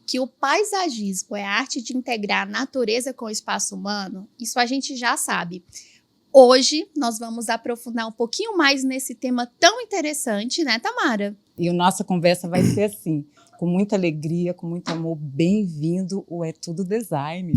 que o paisagismo é a arte de integrar a natureza com o espaço humano, isso a gente já sabe. Hoje, nós vamos aprofundar um pouquinho mais nesse tema tão interessante, né, Tamara? E a nossa conversa vai ser assim, com muita alegria, com muito amor. Bem-vindo, o É Tudo Design.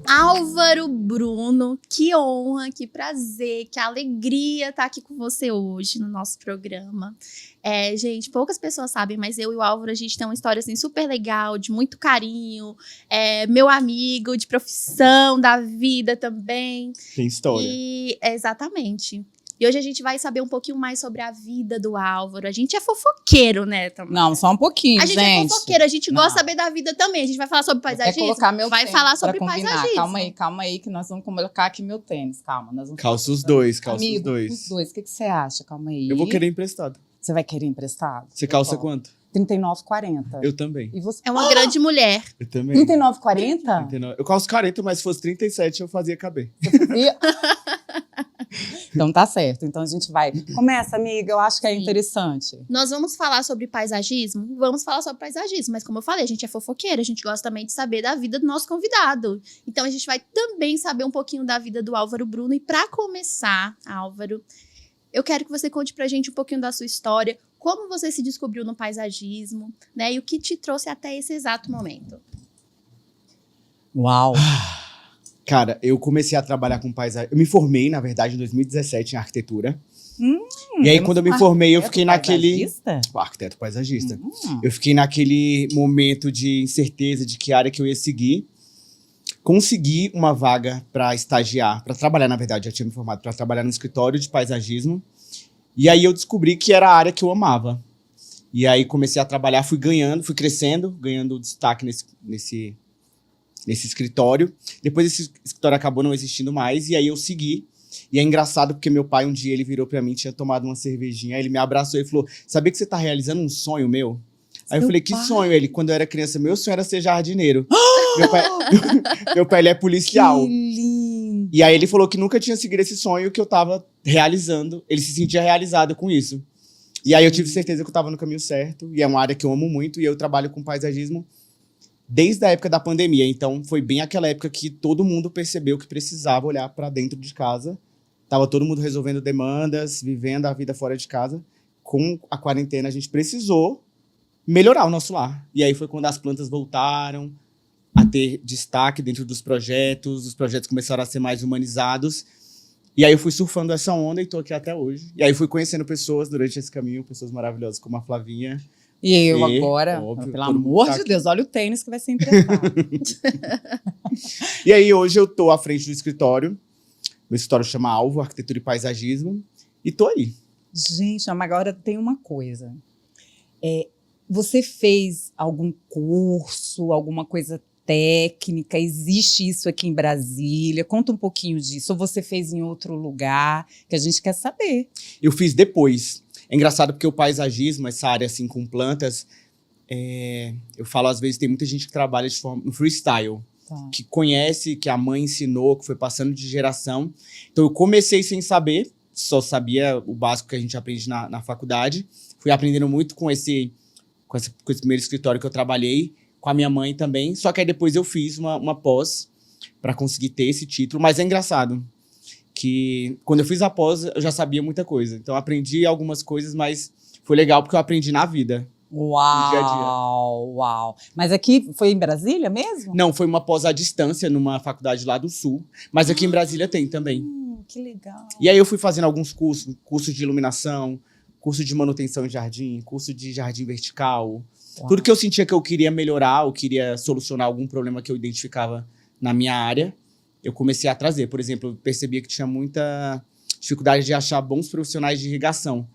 Álvaro Bruno, que honra, que prazer, que alegria estar aqui com você hoje no nosso programa. Gente, poucas pessoas sabem, mas eu e o Álvaro, a gente tem uma história assim, super legal, de muito carinho. Meu amigo de profissão, da vida também. Tem história. Exatamente. E hoje a gente vai saber um pouquinho mais sobre a vida do Álvaro. A gente é fofoqueiro, né, Tamara? Não, só um pouquinho, gente. A gente é fofoqueiro, a gente gosta de saber da vida também. A gente vai falar sobre paisagismo? Colocar meu vai tênis falar sobre pra combinar. paisagismo. Calma aí, que nós vamos colocar aqui meu tênis. Calma, nós vamos... Calça os dois, Amigo, os dois. Os dois, o que você acha? Calma aí. Eu vou querer emprestado. Você vai querer emprestado? Você calça quanto? 39,40. Eu também. E você? É uma grande mulher. Eu também. 39,40? 39. Eu calço 40, mas se fosse 37 eu fazia caber. Então tá certo. Então a gente vai. Começa, amiga, eu acho que é interessante. Nós vamos falar sobre paisagismo? Vamos falar sobre paisagismo, mas como eu falei, a gente é fofoqueira, a gente gosta também de saber da vida do nosso convidado. Então a gente vai também saber um pouquinho da vida do Álvaro Bruno. E para começar, Álvaro, eu quero que você conte pra gente um pouquinho da sua história, como você se descobriu no paisagismo, né? E o que te trouxe até esse exato momento. Uau! Cara, eu comecei a trabalhar com paisagem. Eu me formei, na verdade, em 2017 em arquitetura. E aí, quando eu me formei, eu fiquei naquele... Arquiteto paisagista. Eu fiquei naquele momento de incerteza de que área que eu ia seguir. Consegui uma vaga para estagiar, para trabalhar, na verdade, já tinha me formado, para trabalhar no escritório de paisagismo. E aí eu descobri que era a área que eu amava. E aí comecei a trabalhar, fui crescendo, ganhando destaque nesse escritório. Depois esse escritório acabou não existindo mais, e aí eu segui. E é engraçado porque meu pai, um dia, ele virou pra mim, tinha tomado uma cervejinha, aí ele me abraçou e falou, sabia que você tá realizando um sonho meu? Aí eu falei, que sonho? Ele, quando eu era criança, meu sonho era ser jardineiro. Meu pai, ele é policial. Que lindo! E aí ele falou que nunca tinha seguido esse sonho que eu tava realizando. Ele se sentia realizado com isso. E aí eu tive certeza que eu tava no caminho certo, e é uma área que eu amo muito, e eu trabalho com paisagismo desde a época da pandemia. Então, foi bem aquela época que todo mundo percebeu que precisava olhar para dentro de casa. Tava todo mundo resolvendo demandas, vivendo a vida fora de casa. Com a quarentena, a gente precisou melhorar o nosso lar. E aí foi quando as plantas voltaram a ter destaque dentro dos projetos. Os projetos começaram a ser mais humanizados. E aí eu fui surfando essa onda e tô aqui até hoje. E aí fui conhecendo pessoas durante esse caminho, pessoas maravilhosas como a Flavinha. E eu agora, óbvio, pelo amor de Deus, olha o tênis que vai ser emprestado. E aí hoje eu tô à frente do escritório. Meu escritório chama Alvo, Arquitetura e Paisagismo. E tô aí. Gente, mas agora tem uma coisa. Você fez algum curso, alguma coisa técnica? Existe isso aqui em Brasília? Conta um pouquinho disso. Ou você fez em outro lugar? Que a gente quer saber. Eu fiz depois. É engraçado porque o paisagismo, essa área assim com plantas, eu falo às vezes, tem muita gente que trabalha de forma no freestyle, que conhece, que a mãe ensinou, que foi passando de geração. Então eu comecei sem saber, só sabia o básico que a gente aprende na faculdade. Fui aprendendo muito com esse primeiro escritório que eu trabalhei, com a minha mãe também. Só que aí depois eu fiz uma pós para conseguir ter esse título. Mas é engraçado que quando eu fiz a pós, eu já sabia muita coisa. Então, eu aprendi algumas coisas, mas foi legal porque eu aprendi na vida. Uau, no dia a dia. Uau. Mas aqui foi em Brasília mesmo? Não, foi uma pós à distância, numa faculdade lá do Sul. Mas aqui em Brasília tem também. Que legal. E aí eu fui fazendo alguns cursos de iluminação, curso de manutenção em jardim, curso de jardim vertical. Uau. Tudo que eu sentia que eu queria melhorar, ou queria solucionar algum problema que eu identificava na minha área, eu comecei a trazer. Por exemplo, eu percebia que tinha muita dificuldade de achar bons profissionais de irrigação.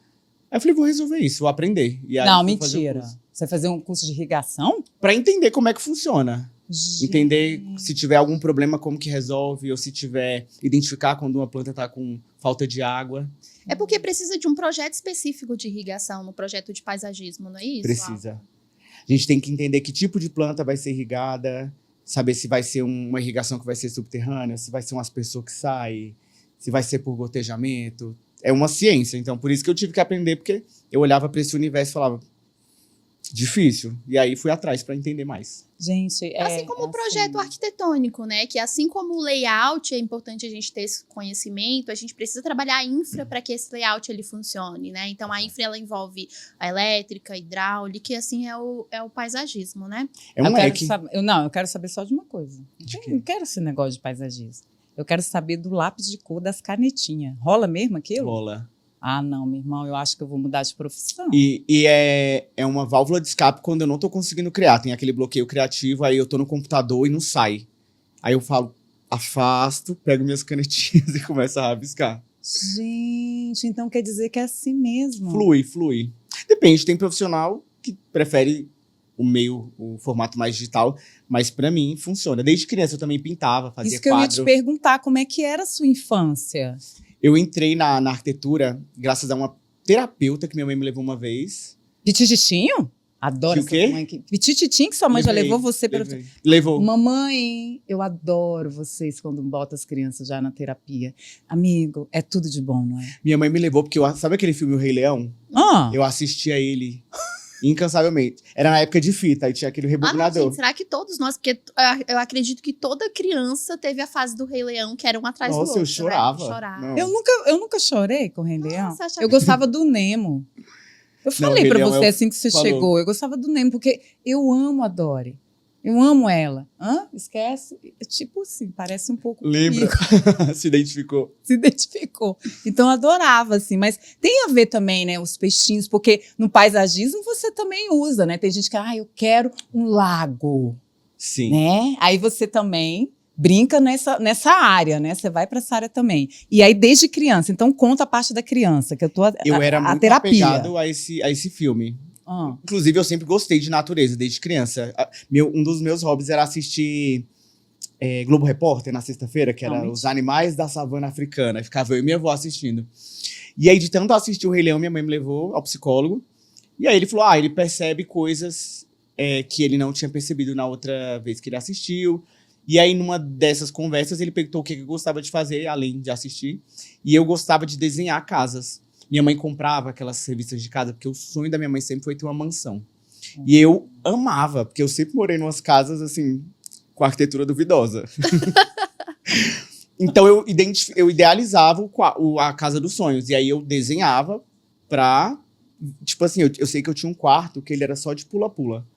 Aí eu falei, vou resolver isso, vou aprender. E aí não, mentira. Você vai fazer um curso de irrigação? Para entender como é que funciona. Gente. Entender se tiver algum problema, como que resolve, ou se tiver, identificar quando uma planta está com falta de água. É porque precisa de um projeto específico de irrigação no projeto de paisagismo, não é isso? Precisa. A gente tem que entender que tipo de planta vai ser irrigada, saber se vai ser uma irrigação que vai ser subterrânea, se vai ser um aspersor que sai, se vai ser por gotejamento. é uma ciência. Então, por isso que eu tive que aprender, porque eu olhava para esse universo e falava, difícil. E aí fui atrás para entender mais. Gente, assim como o projeto arquitetônico, né? Que assim como o layout, é importante a gente ter esse conhecimento, a gente precisa trabalhar a infra para que esse layout ele funcione, né? Então a infra ela envolve a elétrica, a hidráulica, e assim é o paisagismo, né? É um leque. Eu quero saber só de uma coisa. Eu não quero esse negócio de paisagismo. Eu quero saber do lápis de cor das canetinhas. Rola mesmo aquilo? Rola. Ah, não, meu irmão, eu acho que eu vou mudar de profissão. E é uma válvula de escape quando eu não tô conseguindo criar. Tem aquele bloqueio criativo, aí eu tô no computador e não sai. Aí eu falo, afasto, pego minhas canetinhas e começo a rabiscar. Gente, então quer dizer que é assim mesmo. Flui. Depende, tem profissional que prefere o formato mais digital, mas pra mim funciona. Desde criança eu também pintava, fazia Isso que quadro. eu ia te perguntar, como é que era a sua infância? Eu entrei na arquitetura graças a uma terapeuta que minha mãe me levou uma vez. Pitititinho? Adoro o quê? essa mãe que... Pitititinho que sua mãe já levou você para... Levou. Mamãe, eu adoro vocês quando botam as crianças já na terapia. Amigo, é tudo de bom, não é? Minha mãe me levou porque, sabe aquele filme O Rei Leão? Eu assistia ele incansavelmente. Era na época de fita, aí tinha aquele rebobinador. Gente, será que todos nós... Porque eu acredito que toda criança teve a fase do Rei Leão, que era um atrás do outro. Nossa, eu chorava. Né? Chorava. Eu nunca chorei com o Rei Leão. Eu gostava do Nemo. Eu falei pra você assim que você chegou. Eu gostava do Nemo, porque eu amo a Dory. Eu amo ela. Esquece? Tipo assim, parece um pouco Lembra? Se identificou. Se identificou. Então, eu adorava, assim. Mas tem a ver também, né, os peixinhos, porque no paisagismo você também usa, né? Tem gente que, eu quero um lago. Sim. Né? Aí você também brinca nessa área, né? Você vai para essa área também. E aí, desde criança. Então, conta a parte da criança, que eu era muito terapia. apegado a esse filme. Inclusive, eu sempre gostei de natureza, desde criança. Um dos meus hobbies era assistir Globo Repórter na sexta-feira, que era os animais da savana africana. Ficava eu e minha avó assistindo. E aí, de tanto assistir o Rei Leão, minha mãe me levou ao psicólogo. E aí ele falou, ele percebe coisas que ele não tinha percebido na outra vez que ele assistiu. E aí, numa dessas conversas, ele perguntou o que eu gostava de fazer, além de assistir. E eu gostava de desenhar casas. Minha mãe comprava aquelas revistas de casa, porque o sonho da minha mãe sempre foi ter uma mansão. E eu amava, porque eu sempre morei em umas casas, assim, com arquitetura duvidosa. Então, eu idealizava a casa dos sonhos. E aí, eu desenhava pra... Tipo assim, eu sei que eu tinha um quarto que ele era só de pula-pula.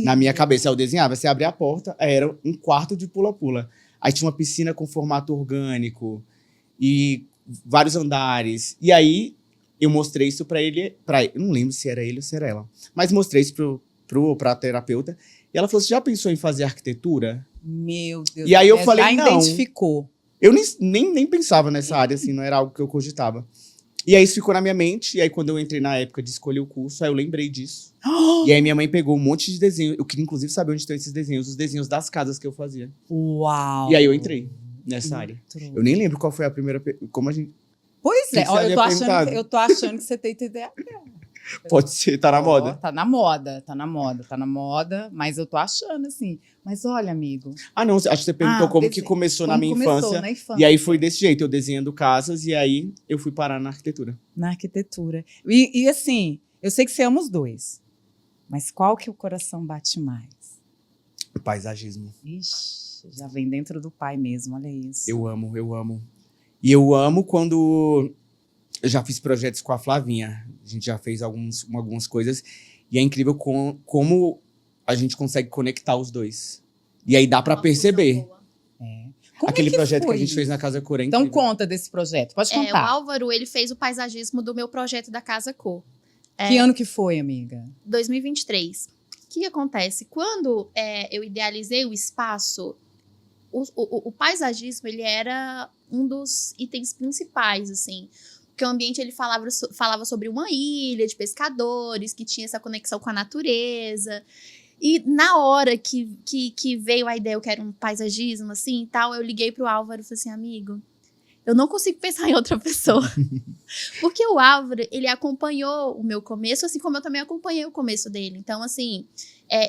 Na minha cabeça, eu desenhava. Você abria a porta, era um quarto de pula-pula. Aí tinha uma piscina com formato orgânico e vários andares. E aí, eu mostrei isso pra ele. Eu não lembro se era ele ou se era ela. Mas mostrei isso pra terapeuta. E ela falou, você já pensou em fazer arquitetura? Meu Deus. E aí eu falei, não. Identificou. Eu nem pensava nessa área, assim. Não era algo que eu cogitava. E aí isso ficou na minha mente. E aí quando eu entrei na época de escolher o curso, aí eu lembrei disso. E aí minha mãe pegou um monte de desenhos. Eu queria inclusive saber onde estão esses desenhos. Os desenhos das casas que eu fazia. Uau! E aí eu entrei nessa área. Eu nem lembro qual foi a primeira... Como a gente... Pois é, eu tô achando que você tem ideia. Pode ser, tá na moda. Tá na moda, mas eu tô achando assim. Mas olha, amigo. Não, acho que você perguntou como que começou na minha infância. E aí foi desse jeito, eu desenhando casas e aí eu fui parar na arquitetura. Na arquitetura. E assim, eu sei que você ama os dois, mas qual que o coração bate mais? O paisagismo. Ixi, já vem dentro do pai mesmo, olha isso. Eu amo. E eu amo quando... Eu já fiz projetos com a Flavinha. A gente já fez algumas coisas. E é incrível como a gente consegue conectar os dois. E aí dá pra perceber. Aquele projeto que a gente fez na Casa Cor. Então conta desse projeto, pode contar. O Álvaro, ele fez o paisagismo do meu projeto da Casa Cor. Que ano que foi, amiga? 2023. O que acontece? Quando eu idealizei o espaço, o paisagismo, ele era um dos itens principais, assim. Porque o ambiente, ele falava sobre uma ilha de pescadores, que tinha essa conexão com a natureza. E na hora que veio a ideia, eu quero um paisagismo, assim, e tal, eu liguei pro Álvaro e falei assim, amigo, eu não consigo pensar em outra pessoa. Porque o Álvaro, ele acompanhou o meu começo, assim como eu também acompanhei o começo dele. Então, assim,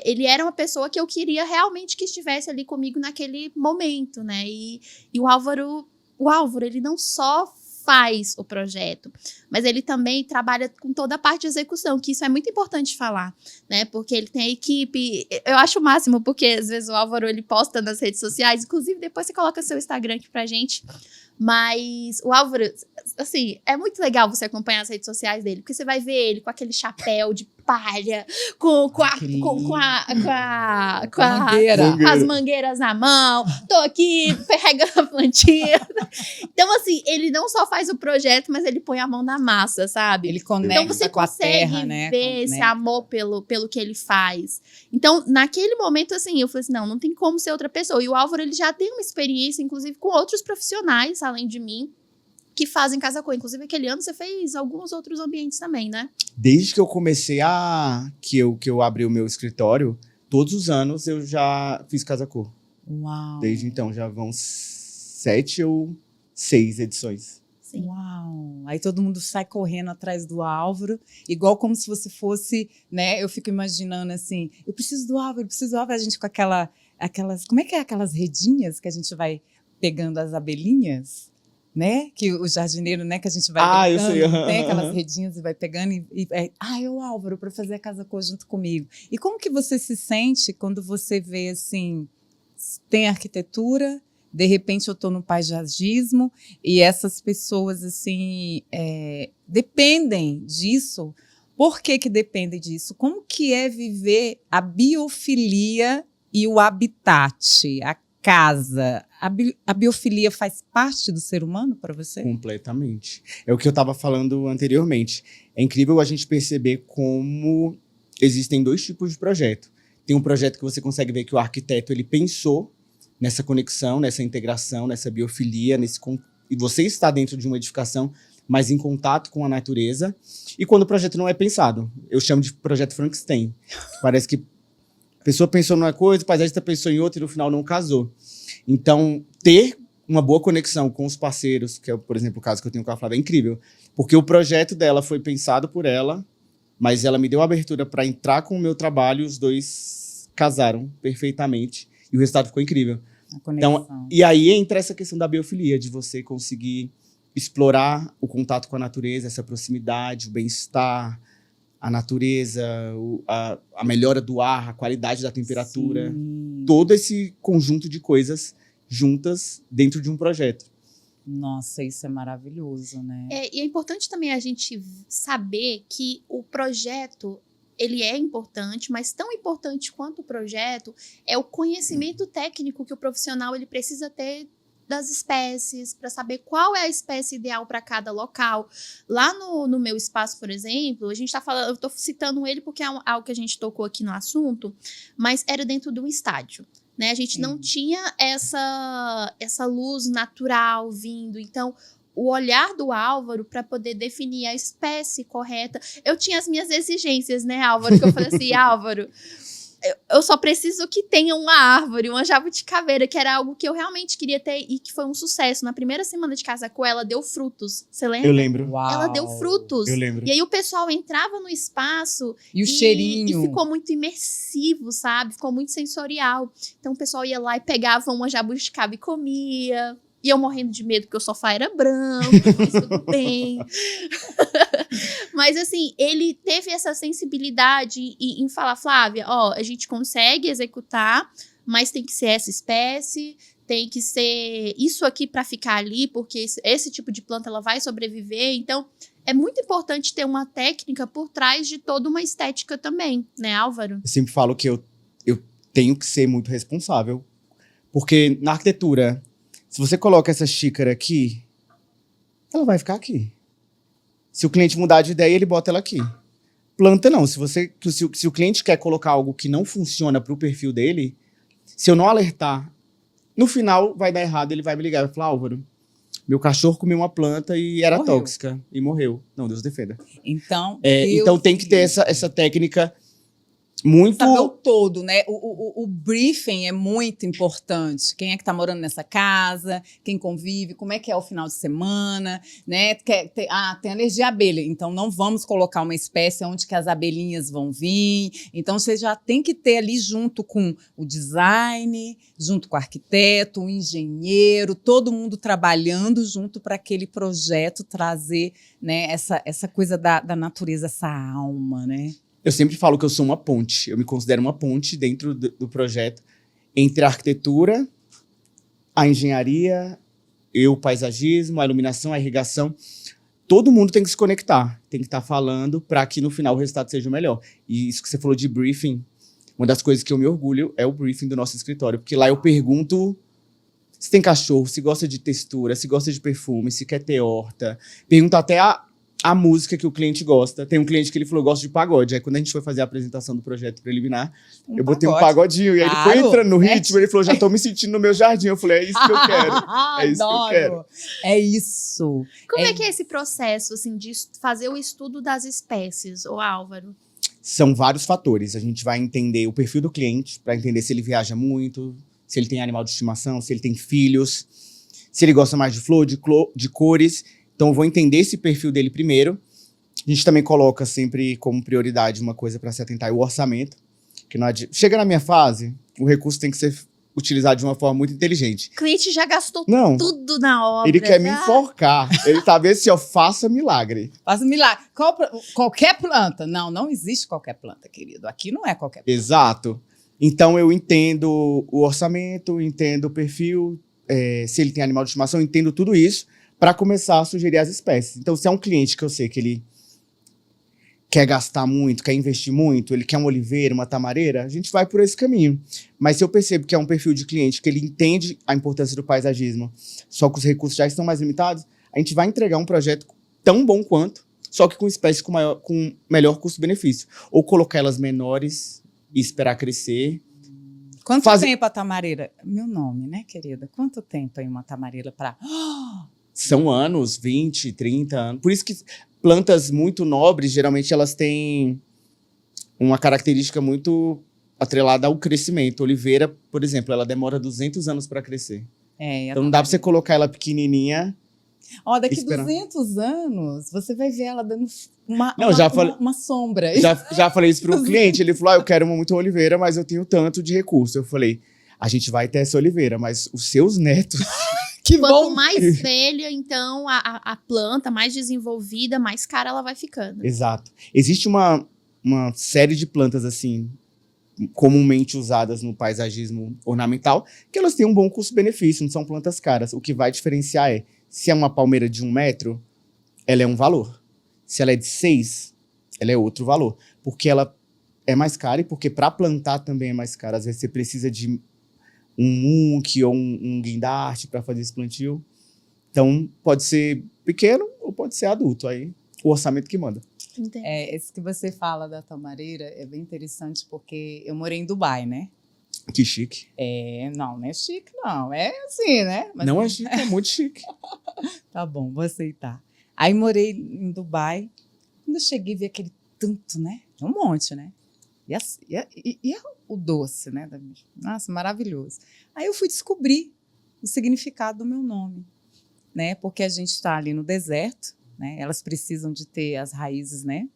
ele era uma pessoa que eu queria realmente que estivesse ali comigo naquele momento, né? E o Álvaro, ele não só faz o projeto, mas ele também trabalha com toda a parte de execução, que isso é muito importante falar, né? Porque ele tem a equipe, eu acho o máximo, porque às vezes o Álvaro, ele posta nas redes sociais, inclusive depois você coloca seu Instagram aqui pra gente, mas o Álvaro, assim, é muito legal você acompanhar as redes sociais dele, porque você vai ver ele com aquele chapéu de palha, com as mangueiras na mão, tô aqui pegando a plantinha. Então, assim, ele não só faz o projeto, mas ele põe a mão na massa, sabe? Ele conecta então, você com a consegue terra, né? ver esse amor pelo que ele faz. Então, naquele momento, assim, eu falei assim, não tem como ser outra pessoa. E o Álvaro, ele já tem uma experiência, inclusive, com outros profissionais, além de mim, que fazem Casa Cor. Inclusive, aquele ano você fez alguns outros ambientes também, né? Desde que eu comecei que eu abri o meu escritório, todos os anos eu já fiz Casa Cor. Uau! Desde então, já vão 7 ou 6 edições. Sim. Uau! Aí todo mundo sai correndo atrás do Álvaro, igual como se você fosse, né? Eu fico imaginando assim, eu preciso do Álvaro, a gente com aquelas, como é que é aquelas redinhas que a gente vai pegando as abelhinhas? Né? Que o jardineiro, né? Que a gente vai eu sei. Tem aquelas redinhas e vai pegando é o Álvaro para fazer a Casa Cor junto comigo. E como que você se sente quando você vê, assim, tem arquitetura, de repente eu estou no paisagismo e essas pessoas, assim, dependem disso. Por que dependem disso? Como que é viver a biofilia e o habitat, a casa? A biofilia faz parte do ser humano para você? Completamente. É o que eu estava falando anteriormente. É incrível a gente perceber como existem 2 tipos de projeto. Tem um projeto que você consegue ver que o arquiteto ele pensou nessa conexão, nessa integração, nessa biofilia, e você está dentro de uma edificação, mas em contato com a natureza. E quando o projeto não é pensado, eu chamo de projeto Frankenstein. Parece que a pessoa pensou numa coisa, o paisagista pensou em outra e no final não casou. Então, ter uma boa conexão com os parceiros, que é, por exemplo, o caso que eu tenho com a Flávia, é incrível. Porque o projeto dela foi pensado por ela, mas ela me deu a abertura para entrar com o meu trabalho e os 2 casaram perfeitamente. E o resultado ficou incrível. Então, e aí entra essa questão da biofilia, de você conseguir explorar o contato com a natureza, essa proximidade, o bem-estar, a natureza, a melhora do ar, a qualidade da temperatura. Sim. Todo esse conjunto de coisas juntas dentro de um projeto. Nossa, isso é maravilhoso, né? E é importante também a gente saber que o projeto, ele é importante, mas tão importante quanto o projeto é o conhecimento técnico que o profissional ele precisa ter das espécies, para saber qual é a espécie ideal para cada local. Lá no meu espaço, por exemplo, a gente está falando, eu estou citando ele porque é algo que a gente tocou aqui no assunto, mas era dentro de um estádio. Né? A gente não tinha essa luz natural vindo, então o olhar do Álvaro para poder definir a espécie correta. Eu tinha as minhas exigências, né, Álvaro? Que eu falei assim, Álvaro, eu só preciso que tenha uma árvore, uma jabuticabeira, que era algo que eu realmente queria ter e que foi um sucesso. Na primeira semana de Casa Cor, ela deu frutos. Você lembra? Eu lembro. Uau. Ela deu frutos. Eu lembro. E aí o pessoal entrava no espaço e o cheirinho. E ficou muito imersivo, sabe? Ficou muito sensorial. Então o pessoal ia lá e pegava uma jabuticaba e comia. E eu morrendo de medo porque o sofá era branco, mas tudo bem. Mas assim, ele teve essa sensibilidade em falar, Flávia, a gente consegue executar, mas tem que ser essa espécie, tem que ser isso aqui para ficar ali, porque esse tipo de planta ela vai sobreviver. Então, é muito importante ter uma técnica por trás de toda uma estética também, né, Álvaro? Eu sempre falo que eu tenho que ser muito responsável, porque na arquitetura, se você coloca essa xícara aqui, ela vai ficar aqui. Se o cliente mudar de ideia, ele bota ela aqui. Planta não. Se o cliente quer colocar algo que não funciona para o perfil dele, se eu não alertar, no final vai dar errado, ele vai me ligar e vai falar, Álvaro, meu cachorro comeu uma planta e era tóxica e morreu. Não, Deus defenda. Então, então tem que ter essa técnica muito... Saber o todo, né? O briefing é muito importante. Quem é que está morando nessa casa, quem convive, como é que é o final de semana, né? Tem alergia à abelha, então não vamos colocar uma espécie onde que as abelhinhas vão vir. Então você já tem que ter ali junto com o design, junto com o arquiteto, o engenheiro, todo mundo trabalhando junto para aquele projeto trazer, né, essa coisa da natureza, essa alma, né? Eu sempre falo que eu sou uma ponte. Eu me considero uma ponte dentro do projeto entre a arquitetura, a engenharia, o paisagismo, a iluminação, a irrigação. Todo mundo tem que se conectar, tem que estar falando para que no final o resultado seja o melhor. E isso que você falou de briefing, uma das coisas que eu me orgulho é o briefing do nosso escritório, porque lá eu pergunto se tem cachorro, se gosta de textura, se gosta de perfume, se quer ter horta. Pergunto até a música que o cliente gosta. Tem um cliente que ele falou, gosta de pagode. Aí quando a gente foi fazer a apresentação do projeto preliminar, eu botei um pagodinho. E aí ele foi entrando no ritmo, ele falou, já tô me sentindo no meu jardim. Eu falei, é isso que eu quero. É isso que eu quero. É isso. Como é que é esse processo, assim, de fazer o estudo das espécies, ô Álvaro? São vários fatores. A gente vai entender o perfil do cliente, para entender se ele viaja muito, se ele tem animal de estimação, se ele tem filhos, se ele gosta mais de flor, de cores. Então, eu vou entender esse perfil dele primeiro. A gente também coloca sempre como prioridade uma coisa para se atentar, o orçamento. Que não chega na minha fase, o recurso tem que ser utilizado de uma forma muito inteligente. O cliente já gastou tudo na obra. Ele quer me enforcar. Ele tá vendo se eu faço milagre. Faça milagre. Qualquer planta. Não existe qualquer planta, querido. Aqui não é qualquer planta. Exato. Então, eu entendo o orçamento, entendo o perfil, se ele tem animal de estimação, entendo tudo isso, para começar a sugerir as espécies. Então, se é um cliente que eu sei que ele quer gastar muito, quer investir muito, ele quer uma oliveira, uma tamareira, a gente vai por esse caminho. Mas se eu percebo que é um perfil de cliente que ele entende a importância do paisagismo, só que os recursos já estão mais limitados, a gente vai entregar um projeto tão bom quanto, só que com espécies com melhor custo-benefício. Ou colocar elas menores e esperar crescer. Quanto tempo a tamareira? Meu nome, né, querida? Quanto tempo aí uma tamareira para... São anos, 20, 30 anos. Por isso que plantas muito nobres, geralmente elas têm uma característica muito atrelada ao crescimento. Oliveira, por exemplo, ela demora 200 anos para crescer. Então não dá para você colocar ela pequenininha. Daqui 200 anos, você vai ver ela dando uma sombra. Já falei isso para um cliente, ele falou, eu quero muito oliveira, mas eu tenho tanto de recurso. Eu falei, a gente vai ter essa oliveira, mas os seus netos... Quanto mais velha, então, a planta, mais desenvolvida, mais cara ela vai ficando. Exato. Existe uma série de plantas, assim, comumente usadas no paisagismo ornamental, que elas têm um bom custo-benefício, não são plantas caras. O que vai diferenciar é, se é uma palmeira de 1 metro, ela é um valor. Se ela é de 6, ela é outro valor. Porque ela é mais cara e porque para plantar também é mais cara. Às vezes você precisa de um muque ou um guindarte para fazer esse plantio. Então, pode ser pequeno ou pode ser adulto. Aí, o orçamento que manda. Entendi. Esse que você fala da tamareira é bem interessante, porque eu morei em Dubai, né? Que chique. Não é chique, não. É assim, né? Mas não é chique, é muito chique. Tá bom, vou aceitar. Aí, morei em Dubai. Quando eu cheguei, vi aquele tanto, né? Um monte, né? E o doce, né? Nossa, maravilhoso. Aí eu fui descobrir o significado do meu nome, né? Porque a gente está ali no deserto, né? Elas precisam de ter as raízes, né?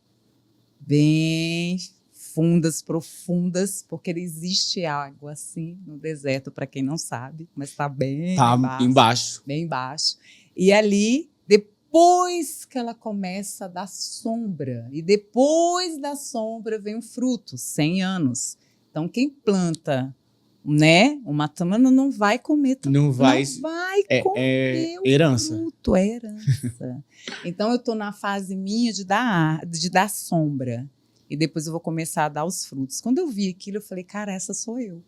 Bem fundas, profundas, porque existe água assim no deserto, para quem não sabe, mas está bem embaixo. Bem embaixo. E ali, depois que ela começa a dar sombra, e depois da sombra vem o fruto, 100 anos. Então, quem planta, né, uma tâmara não vai comer. Não vai comer o herança. Fruto, é herança. Então, eu estou na fase minha de dar sombra. E depois eu vou começar a dar os frutos. Quando eu vi aquilo, eu falei, cara, essa sou eu.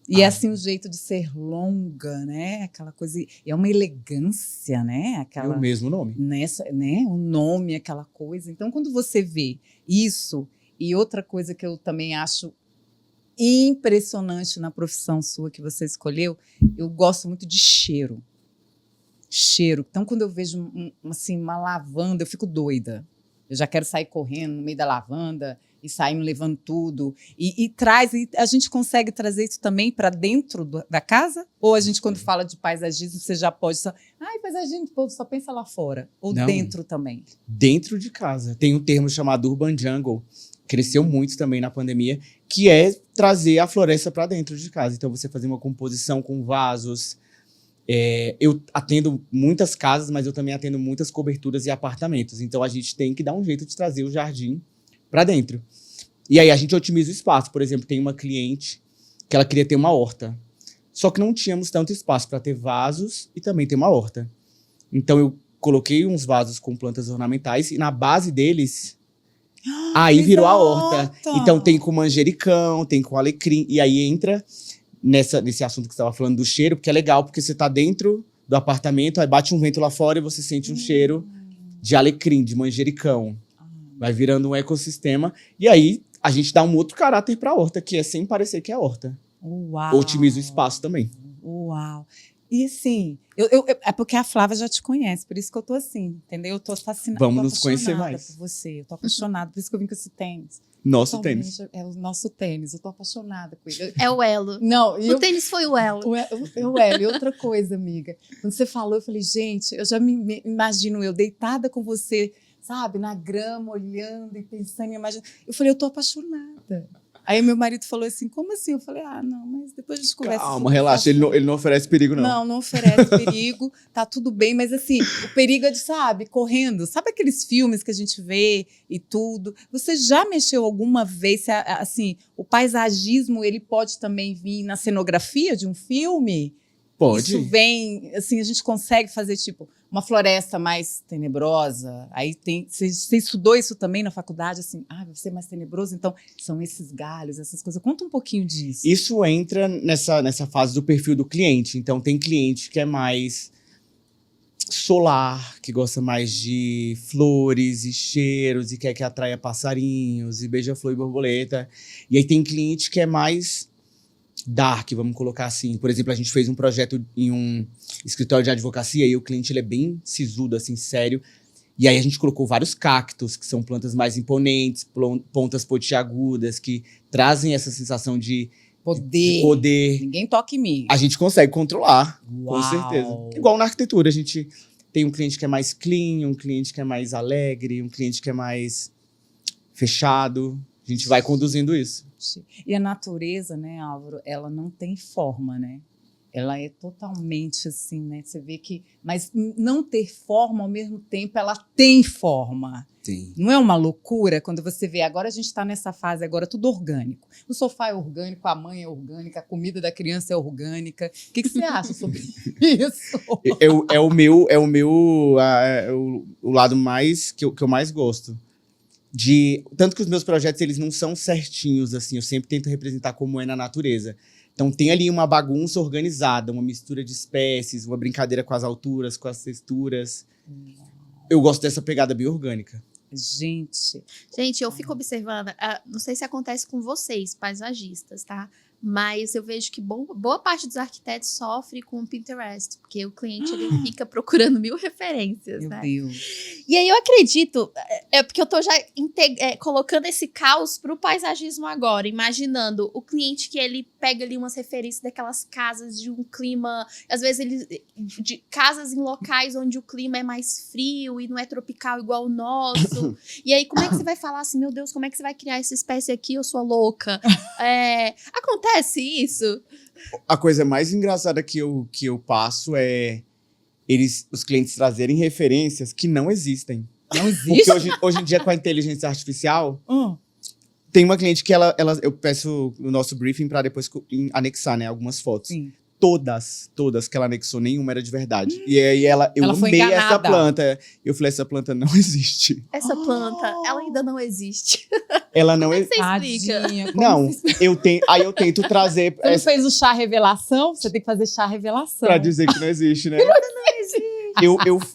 E assim, o jeito de ser longa, né? Aquela coisa... É uma elegância, né? É o mesmo nome. Né? O nome, aquela coisa. Então, quando você vê isso... E outra coisa que eu também acho impressionante na profissão sua que você escolheu, eu gosto muito de cheiro. Cheiro. Então, quando eu vejo assim, uma lavanda, eu fico doida. Eu já quero sair correndo no meio da lavanda e saindo levando tudo. E a gente consegue trazer isso também para dentro da casa? Ou a gente, quando fala de paisagismo, você já pode só... Ai, paisagismo, o povo só pensa lá fora. Ou Não. dentro também? Dentro de casa. Tem um termo chamado Urban Jungle, cresceu muito também na pandemia, que é trazer a floresta para dentro de casa. Então, você fazer uma composição com vasos. Eu atendo muitas casas, mas eu também atendo muitas coberturas e apartamentos. Então, a gente tem que dar um jeito de trazer o jardim para dentro. E aí, a gente otimiza o espaço. Por exemplo, tem uma cliente que ela queria ter uma horta. Só que não tínhamos tanto espaço para ter vasos e também ter uma horta. Então, eu coloquei uns vasos com plantas ornamentais e na base deles... Aí virou a horta. Então tem com manjericão, tem com alecrim. E aí entra nesse assunto que você estava falando do cheiro, porque é legal, porque você tá dentro do apartamento, aí bate um vento lá fora e você sente um cheiro de alecrim, de manjericão. Vai virando um ecossistema. E aí a gente dá um outro caráter pra horta, que é sem parecer que é horta. Uau. Otimiza o espaço também. Uau. E assim, é porque a Flávia já te conhece, por isso que eu tô assim, entendeu? Eu tô fascinada. Vamos nos conhecer mais. Por você, eu tô apaixonada, por isso que eu vim com esse tênis. Nosso Totalmente, tênis. É o nosso tênis, eu tô apaixonada com ele. É o elo. Não, O tênis foi o elo. O elo. E outra coisa, amiga, quando você falou, eu falei, gente, eu já me imagino eu deitada com você, sabe, na grama, olhando e pensando, imaginando. Eu falei, eu tô apaixonada. Aí meu marido falou assim, como assim? Eu falei, não, mas depois a gente conversa. Calma, relaxa, ele não oferece perigo, não. Não oferece perigo, tá tudo bem, mas assim, o perigo é de, sabe, correndo. Sabe aqueles filmes que a gente vê e tudo? Você já mexeu alguma vez, assim, o paisagismo, ele pode também vir na cenografia de um filme? Pode. Isso vem, assim, a gente consegue fazer, tipo, uma floresta mais tenebrosa. Aí tem. Você estudou isso também na faculdade, assim, vai ser mais tenebroso? Então, são esses galhos, essas coisas. Conta um pouquinho disso. Isso entra nessa fase do perfil do cliente. Então, tem cliente que é mais solar, que gosta mais de flores e cheiros e quer que atraia passarinhos e beija-flor e borboleta. E aí tem cliente que é mais dark, vamos colocar assim. Por exemplo, a gente fez um projeto em um escritório de advocacia e o cliente ele é bem sisudo, assim, sério. E aí a gente colocou vários cactos, que são plantas mais imponentes, pontas pontiagudas, que trazem essa sensação de poder. Ninguém toca em mim. A gente consegue controlar, Uau. com certeza. Igual na arquitetura, a gente tem um cliente que é mais clean, um cliente que é mais alegre, um cliente que é mais fechado. A gente vai conduzindo isso. E a natureza, né, Álvaro, ela não tem forma, né? Ela é totalmente assim, né? Você vê que... Mas não ter forma, ao mesmo tempo, ela tem forma. Sim. Não é uma loucura quando você vê... Agora a gente está nessa fase, agora tudo orgânico. O sofá é orgânico, a mãe é orgânica, a comida da criança é orgânica. O que você acha sobre isso? O lado mais que eu mais gosto. Tanto que os meus projetos, eles não são certinhos, assim. Eu sempre tento representar como é na natureza. Então, tem ali uma bagunça organizada, uma mistura de espécies, uma brincadeira com as alturas, com as texturas. Eu gosto dessa pegada bioorgânica. Gente, eu fico observando, não sei se acontece com vocês, paisagistas, tá? Mas eu vejo que boa parte dos arquitetos sofre com o Pinterest, porque o cliente ele fica procurando 1000 referências, meu né? Deus. E aí eu acredito, porque eu tô já colocando esse caos pro paisagismo agora, imaginando o cliente que ele pega ali umas referências daquelas casas de um clima, às vezes de casas em locais onde o clima é mais frio e não é tropical igual o nosso. E aí como é que você vai falar assim, meu Deus, como é que você vai criar essa espécie aqui, eu sou louca? Acontece isso? A coisa mais engraçada que eu passo é os clientes trazerem referências que não existem. Não existe? Porque hoje em dia, com a inteligência artificial, tem uma cliente que eu peço o nosso briefing para depois anexar, né, algumas fotos. Sim. Todas que ela anexou, nenhuma era de verdade. E aí eu foi amei enganada. essa planta. Eu falei, essa planta não existe. Essa planta, ela ainda não existe. Ela não existe. Você explica? Tadinha, como Não, você explica? eu tento trazer Você não fez o chá revelação? Você tem que fazer chá revelação. pra dizer que não existe, né?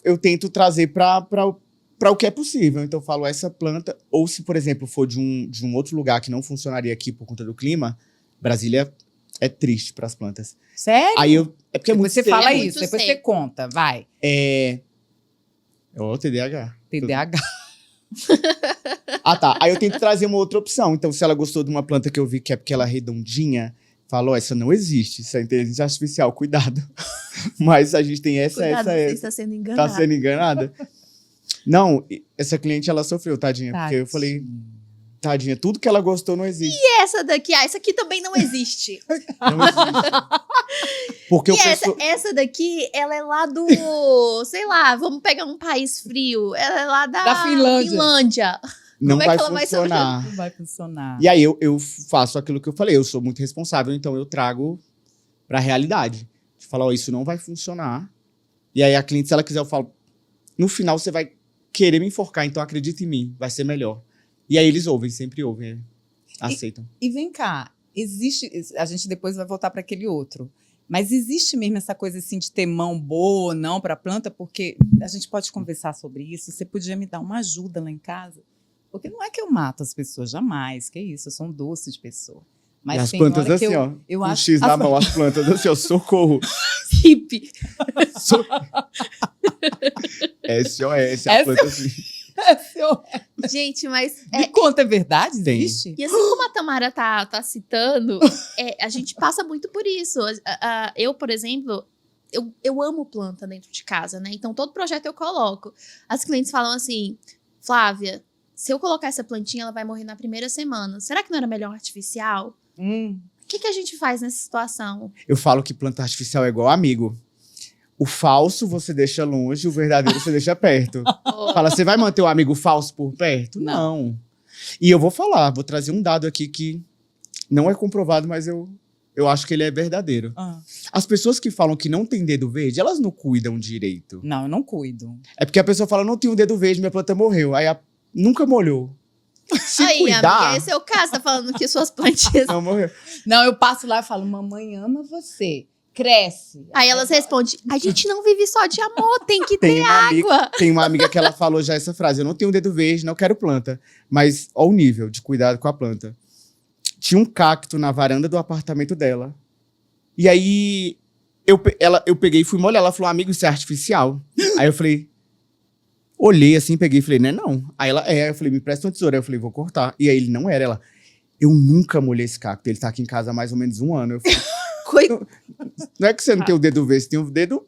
Eu tento trazer pra o que é possível. Então eu falo, essa planta, ou se, por exemplo, for de um outro lugar que não funcionaria aqui por conta do clima, Brasília é triste pras plantas. Sério? Aí é porque é muito Depois você seco. fala É isso, muito depois seco. você conta, vai. É o TDAH. TDAH. Ah, tá. Aí eu tento trazer uma outra opção. Então, se ela gostou de uma planta que eu vi que é porque ela é redondinha, falo, essa não existe, isso é inteligência artificial, cuidado. Mas a gente tem essa, Cuidado, essa. você está sendo enganada. Tá sendo enganada? Não, essa cliente, ela sofreu, tadinha. Porque eu falei, tadinha, tudo que ela gostou não existe. E essa daqui? Ah, essa aqui também não existe. Não existe. Porque E essa daqui, ela é lá do... sei lá, vamos pegar um país frio. Ela é lá da Finlândia. Não Como é vai que ela funcionar. Não vai funcionar. E aí eu faço aquilo que eu falei, eu sou muito responsável, então eu trago pra realidade. De falar, ó, isso não vai funcionar. E aí a cliente, se ela quiser, eu falo, no final você vai querer me enforcar, então acredita em mim, vai ser melhor. E aí eles ouvem, sempre ouvem, aceitam. E vem cá, existe, a gente depois vai voltar para aquele outro, mas existe mesmo essa coisa assim de ter mão boa ou não para a planta? Porque a gente pode conversar sobre isso, você podia me dar uma ajuda lá em casa? Porque não é que eu mato as pessoas, jamais, que isso, eu sou um doce de pessoa. Mas e as tem plantas hora assim, que ó, eu com acho X na mão, as plantas assim, ó, socorro. Hippie. SOS, a planta assim. Gente, mas... Me conta, é verdade? Tem. Existe? E assim como a Tamara tá citando, a gente passa muito por isso. Eu, por exemplo, eu amo planta dentro de casa, né? Então, todo projeto eu coloco. As clientes falam assim, Flávia, se eu colocar essa plantinha, ela vai morrer na primeira semana. Será que não era melhor artificial? O que a gente faz nessa situação? Eu falo que planta artificial é igual amigo. O falso você deixa longe, o verdadeiro você deixa perto. Fala, você vai manter o amigo falso por perto? Não. E eu vou falar, vou trazer um dado aqui que não é comprovado, mas eu acho que ele é verdadeiro. As pessoas que falam que não tem dedo verde, elas não cuidam direito. Não, eu não cuido. É porque a pessoa fala, não tenho um dedo verde, minha planta morreu. Aí nunca molhou. Se aí, cuidar... amiga, esse é o caso, tá falando que suas plantinhas... Não morreu. Não, eu passo lá e falo, mamãe ama você. Cresce. Aí elas respondem, a gente não vive só de amor, tem que ter água. Tem uma amiga que ela falou já essa frase, eu não tenho um dedo verde, não quero planta. Mas olha o nível de cuidado com a planta. Tinha um cacto na varanda do apartamento dela. E aí, eu peguei e fui molhar. Ela falou, amigo, isso é artificial. Aí eu falei, olhei assim, peguei e falei, não é não. Aí ela, eu falei, me presta uma tesoura. Aí eu falei, vou cortar. E aí ele não era. Ela, eu nunca molhei esse cacto. Ele tá aqui em casa há mais ou menos 1 ano. Eu falei, não é que você não tem o dedo verde, você tem o dedo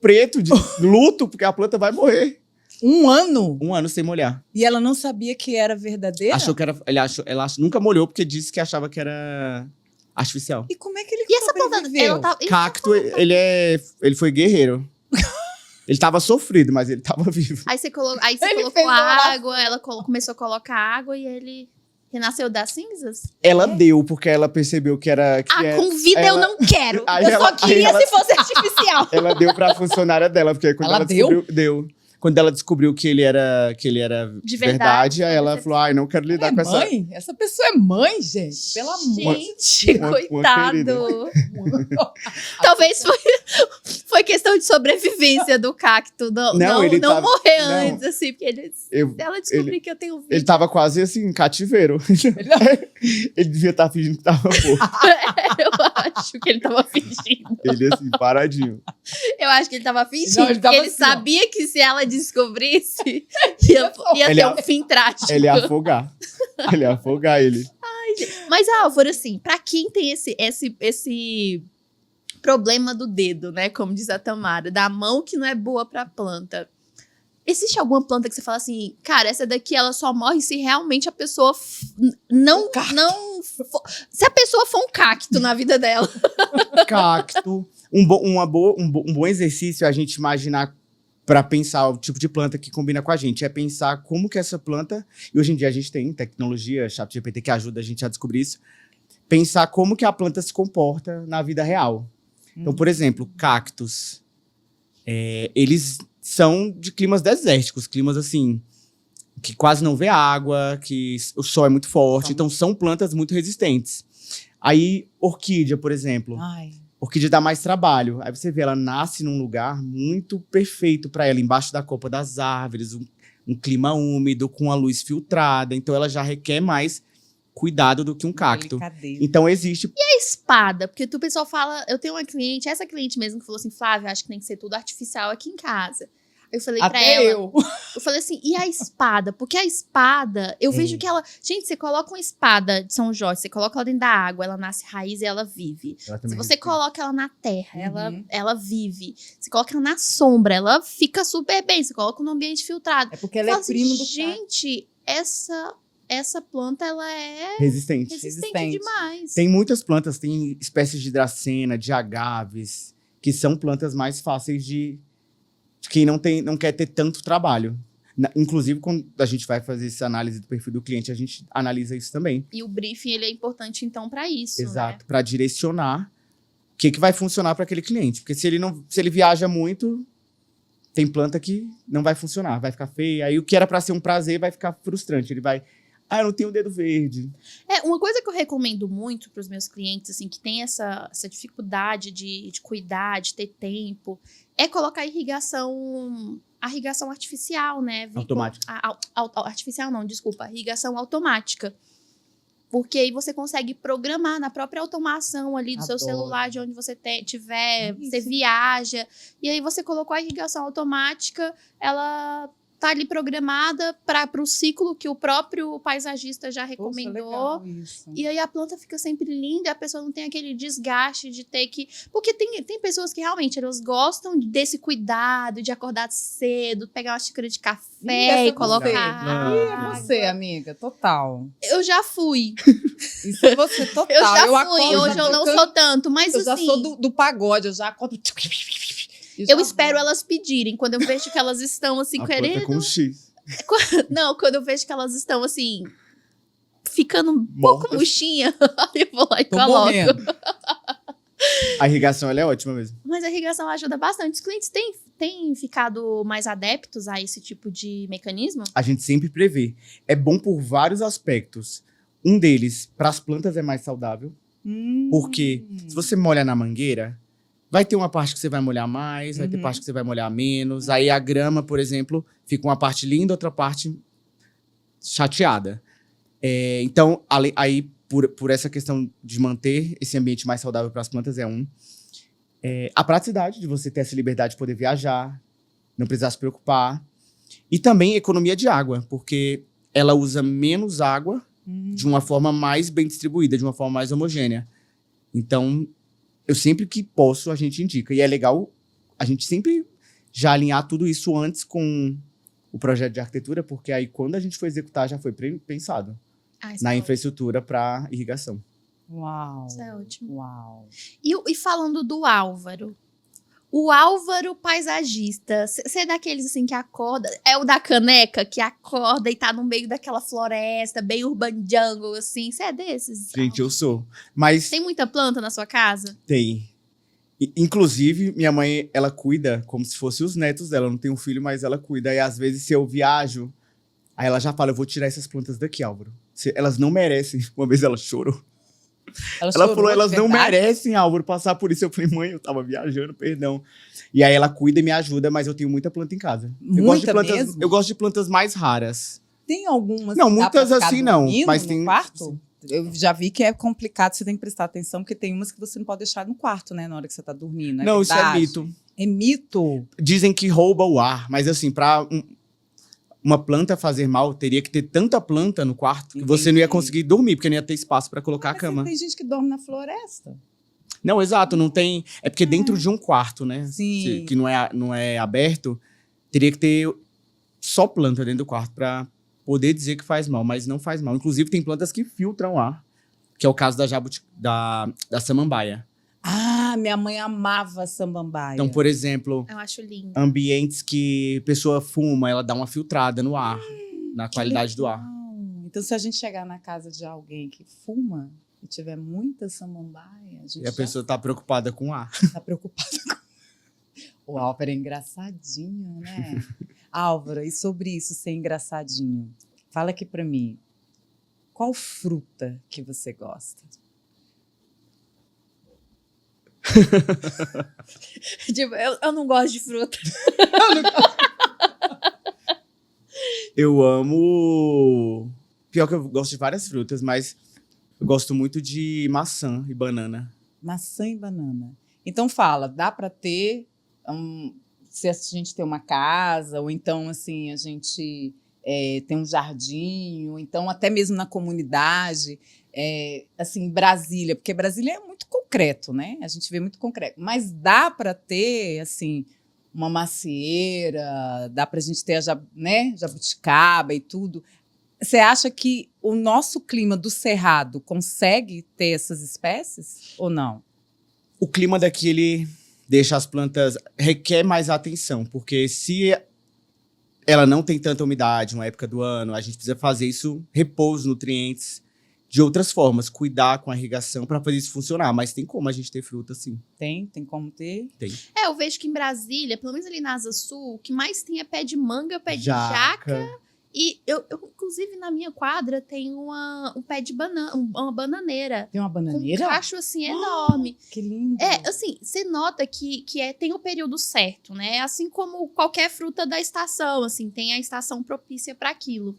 preto de luto, porque a planta vai morrer. 1 ano? 1 ano sem molhar. E ela não sabia que era verdadeira? Achou que era. Ela nunca molhou porque disse que achava que era artificial. E como é que ele E essa planta, sobreviveu? Cacto, ele foi guerreiro. Ele tava sofrido, mas ele tava vivo. Aí você colocou fez água, ela começou a colocar água e ele renasceu das cinzas? Ela deu, porque ela percebeu que era. Com vida eu não quero. Aí Eu só queria ela- se fosse artificial. Ela deu pra funcionária dela, porque quando Ela ela descobriu. Deu. Quando ela descobriu que ele era De verdade, verdade, aí ela você- falou: ai, não quero lidar com essa. Mãe? Essa pessoa é mãe, gente. Pelo amor de Gente, Uma coitado. querida. Talvez foi questão de sobrevivência do cacto. Não ele tava- morrer não. antes, assim, porque se ela descobrir que eu tenho vida. Ele tava quase assim, em cativeiro. Ele devia estar fingindo que tava pouco. Eu acho que ele tava fingindo. Ele assim, paradinho. Eu acho que ele tava fingindo. Não, ele tava porque ele assim, ó. sabia que se ela descobrisse, ia Ele ter um fim trágico. Ele ia afogar. Ele ia afogar ele. Mas, Álvaro, assim, pra quem tem esse problema do dedo, né? Como diz a Tamara, da mão que não é boa pra planta. Existe alguma planta que você fala assim, cara, essa daqui ela só morre se realmente a pessoa se a pessoa for um cacto na vida dela. Cacto. Um bom exercício é a gente imaginar para pensar o tipo de planta que combina com a gente. É pensar como que essa planta... E hoje em dia a gente tem tecnologia, ChatGPT, que ajuda a gente a descobrir isso. Pensar como que a planta se comporta na vida real. Então, por exemplo, cactos. Eles são de climas desérticos. Climas, assim, que quase não vê água, que o sol é muito forte. Então, são plantas muito resistentes. Aí, orquídea, por exemplo. Ai. Orquídea dá mais trabalho. Aí você vê, ela nasce num lugar muito perfeito para ela, embaixo da copa das árvores, um clima úmido, com a luz filtrada. Então ela já requer mais cuidado do que um cacto. Delicadeza. Então existe... Espada, porque o pessoal fala, eu tenho uma cliente, essa cliente mesmo que falou assim, Flávia, acho que tem que ser tudo artificial aqui em casa. Eu falei pra Até ela. Eu falei assim, e a espada? Porque a espada, eu vejo que ela... Gente, você coloca uma espada de São Jorge, você coloca ela dentro da água, ela nasce raiz e ela vive. Se você coloca ela na terra, ela vive. Se coloca ela na sombra, ela fica super bem. Você coloca no ambiente filtrado. É porque ela é primo do gente, essa planta, ela é resistente demais. Tem muitas plantas, tem espécies de dracena, de agaves, que são plantas mais fáceis de quem não quer ter tanto trabalho. Inclusive, quando a gente vai fazer essa análise do perfil do cliente, a gente analisa isso também. E o briefing, ele é importante, então, para isso, exato, né? para direcionar o que vai funcionar para aquele cliente. Porque se ele viaja muito, tem planta que não vai funcionar, vai ficar feia. Aí o que era para ser um prazer vai ficar frustrante. Ele vai... eu não tenho o dedo verde. Uma coisa que eu recomendo muito para os meus clientes, assim, que tem essa dificuldade de cuidar, de ter tempo, é colocar a irrigação artificial, né? Automática. Artificial não, desculpa. A irrigação automática. Porque aí você consegue programar na própria automação ali do seu celular, de onde você tiver, você viaja. E aí você colocou a irrigação automática, ela... tá ali programada para o ciclo que o próprio paisagista já recomendou. Isso. E aí a planta fica sempre linda e a pessoa não tem aquele desgaste de ter que... Porque tem pessoas que realmente elas gostam desse cuidado, de acordar cedo, pegar uma xícara de café e colocar. É você, amiga, total. Eu já fui. Isso é você, total. Eu já fui, hoje eu não sou tanto, mas eu assim... Eu já sou do pagode, eu já acordo... Eu espero elas pedirem, quando eu vejo que elas estão assim, querendo... com X. Não, quando eu vejo que elas estão assim, ficando um pouco murchinha, eu vou lá e coloco. Morrendo. A irrigação, ela é ótima mesmo. Mas a irrigação ajuda bastante. Os clientes têm ficado mais adeptos a esse tipo de mecanismo? A gente sempre prevê. É bom por vários aspectos. Um deles, para as plantas é mais saudável. Porque se você molha na mangueira... vai ter uma parte que você vai molhar mais, vai ter parte que você vai molhar menos. Aí a grama, por exemplo, fica uma parte linda, outra parte chateada. Então, aí, por essa questão de manter esse ambiente mais saudável para as plantas a praticidade de você ter essa liberdade de poder viajar, não precisar se preocupar. E também economia de água, porque ela usa menos água de uma forma mais bem distribuída, de uma forma mais homogênea. Então... eu sempre que posso, a gente indica. E é legal a gente sempre já alinhar tudo isso antes com o projeto de arquitetura, porque aí quando a gente for executar, já foi pensado na infraestrutura para irrigação. Uau! Isso é ótimo. Uau! E falando do Álvaro, o Álvaro paisagista, você é daqueles assim que acorda, é o da caneca que acorda e tá no meio daquela floresta, bem urban jungle, assim, você é desses? Gente, eu sou. Mas tem muita planta na sua casa? Tem. Inclusive, minha mãe, ela cuida como se fosse os netos dela. Eu não tenho um filho, mas ela cuida. E às vezes, se eu viajo, aí ela já fala, eu vou tirar essas plantas daqui, Álvaro. Elas não merecem. Uma vez ela chorou. Ela falou, elas não merecem, Álvaro, passar por isso. Eu falei, mãe, eu tava viajando, perdão. E aí ela cuida e me ajuda, mas eu tenho muita planta em casa. Eu gosto de plantas mais raras. Tem algumas não, muitas assim não, mas no tem quarto? Eu já vi que é complicado, você tem que prestar atenção, porque tem umas que você não pode deixar no quarto, né, na hora que você tá dormindo. Não, isso é mito. É mito? Dizem que rouba o ar, mas assim, pra uma planta fazer mal, teria que ter tanta planta no quarto que você não ia conseguir dormir, porque não ia ter espaço para colocar a cama. Tem gente que dorme na floresta. Não, exato, não tem... É porque dentro de um quarto, né? Sim. Que não é aberto, teria que ter só planta dentro do quarto para poder dizer que faz mal, mas não faz mal. Inclusive, tem plantas que filtram ar, que é o caso da samambaia. Ah, minha mãe amava samambaia. Então, por exemplo, eu acho lindo. Ambientes que a pessoa fuma, ela dá uma filtrada no ar, na qualidade do ar. Então, se a gente chegar na casa de alguém que fuma e tiver muita samambaia... a pessoa tá preocupada com o ar. Tá preocupada com... O Álvaro é engraçadinho, né? Álvaro, e sobre isso ser engraçadinho? Fala aqui pra mim. Qual fruta que você gosta? Tipo, eu não gosto de fruta. Eu amo... Pior que eu gosto de várias frutas, mas eu gosto muito de maçã e banana. Maçã e banana. Então fala, dá pra ter... se a gente tem uma casa, ou então, assim, a gente tem um jardim, ou então até mesmo na comunidade, assim, Brasília, porque Brasília é muito concreto, né? A gente vê muito concreto. Mas dá para ter, assim, uma macieira, dá para a gente ter jabuticaba e tudo. Você acha que o nosso clima do Cerrado consegue ter essas espécies ou não? O clima daqui, ele deixa as plantas... requer mais atenção, porque se ela não tem tanta umidade uma época do ano, a gente precisa fazer isso, repor os nutrientes de outras formas, cuidar com a irrigação para fazer isso funcionar. Mas tem como a gente ter fruta, sim. Tem como ter? Tem. Eu vejo que em Brasília, pelo menos ali na Asa Sul, o que mais tem é pé de manga, pé de jaca. E eu, inclusive, na minha quadra, tem um pé de banana, uma bananeira. Tem uma bananeira? Com um cacho, assim, enorme. Que lindo. Assim, você nota que tem o período certo, né? Assim como qualquer fruta da estação, assim, tem a estação propícia para aquilo.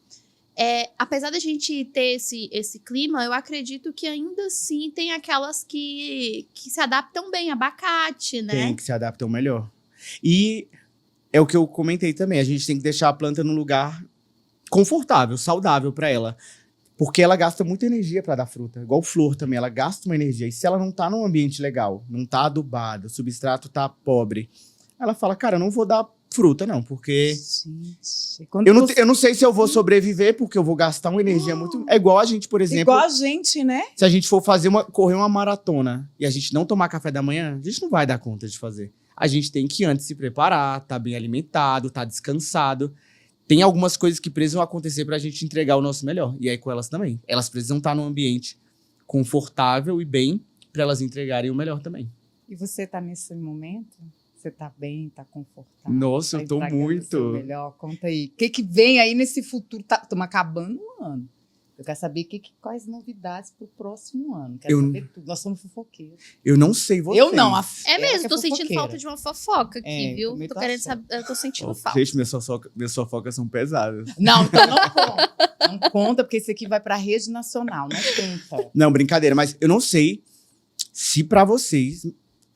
Apesar da gente ter esse clima, eu acredito que ainda assim tem aquelas que se adaptam bem, abacate, né? Tem, que se adaptam melhor. E é o que eu comentei também, a gente tem que deixar a planta num lugar confortável, saudável para ela. Porque ela gasta muita energia para dar fruta. Igual flor também, ela gasta uma energia. E se ela não tá num ambiente legal, não tá adubada, o substrato tá pobre, ela fala, cara, eu não vou dar fruta não, porque eu não sei se eu vou sobreviver, porque eu vou gastar uma energia muito... É igual a gente, por exemplo... Igual a gente, né? Se a gente for correr uma maratona e a gente não tomar café da manhã, a gente não vai dar conta de fazer. A gente tem que antes se preparar, tá bem alimentado, tá descansado. Tem algumas coisas que precisam acontecer pra gente entregar o nosso melhor. E aí com elas também. Elas precisam estar num ambiente confortável e bem pra elas entregarem o melhor também. E você tá nesse momento? Você tá bem, tá confortável? Nossa, eu tô muito. Melhor, conta aí. O que vem aí nesse futuro? Estamos acabando o ano. Eu quero saber quais novidades pro próximo ano. Quero saber tudo. Nós somos fofoqueiros. Eu não sei vocês. Eu não. Mesmo, tô sentindo falta de uma fofoca aqui, viu? Tô querendo saber, eu tô sentindo falta. Gente, minhas fofocas são pesadas. Não, então não conta. Não conta, porque isso aqui vai pra rede nacional, não conta. Não, brincadeira, mas eu não sei se pra vocês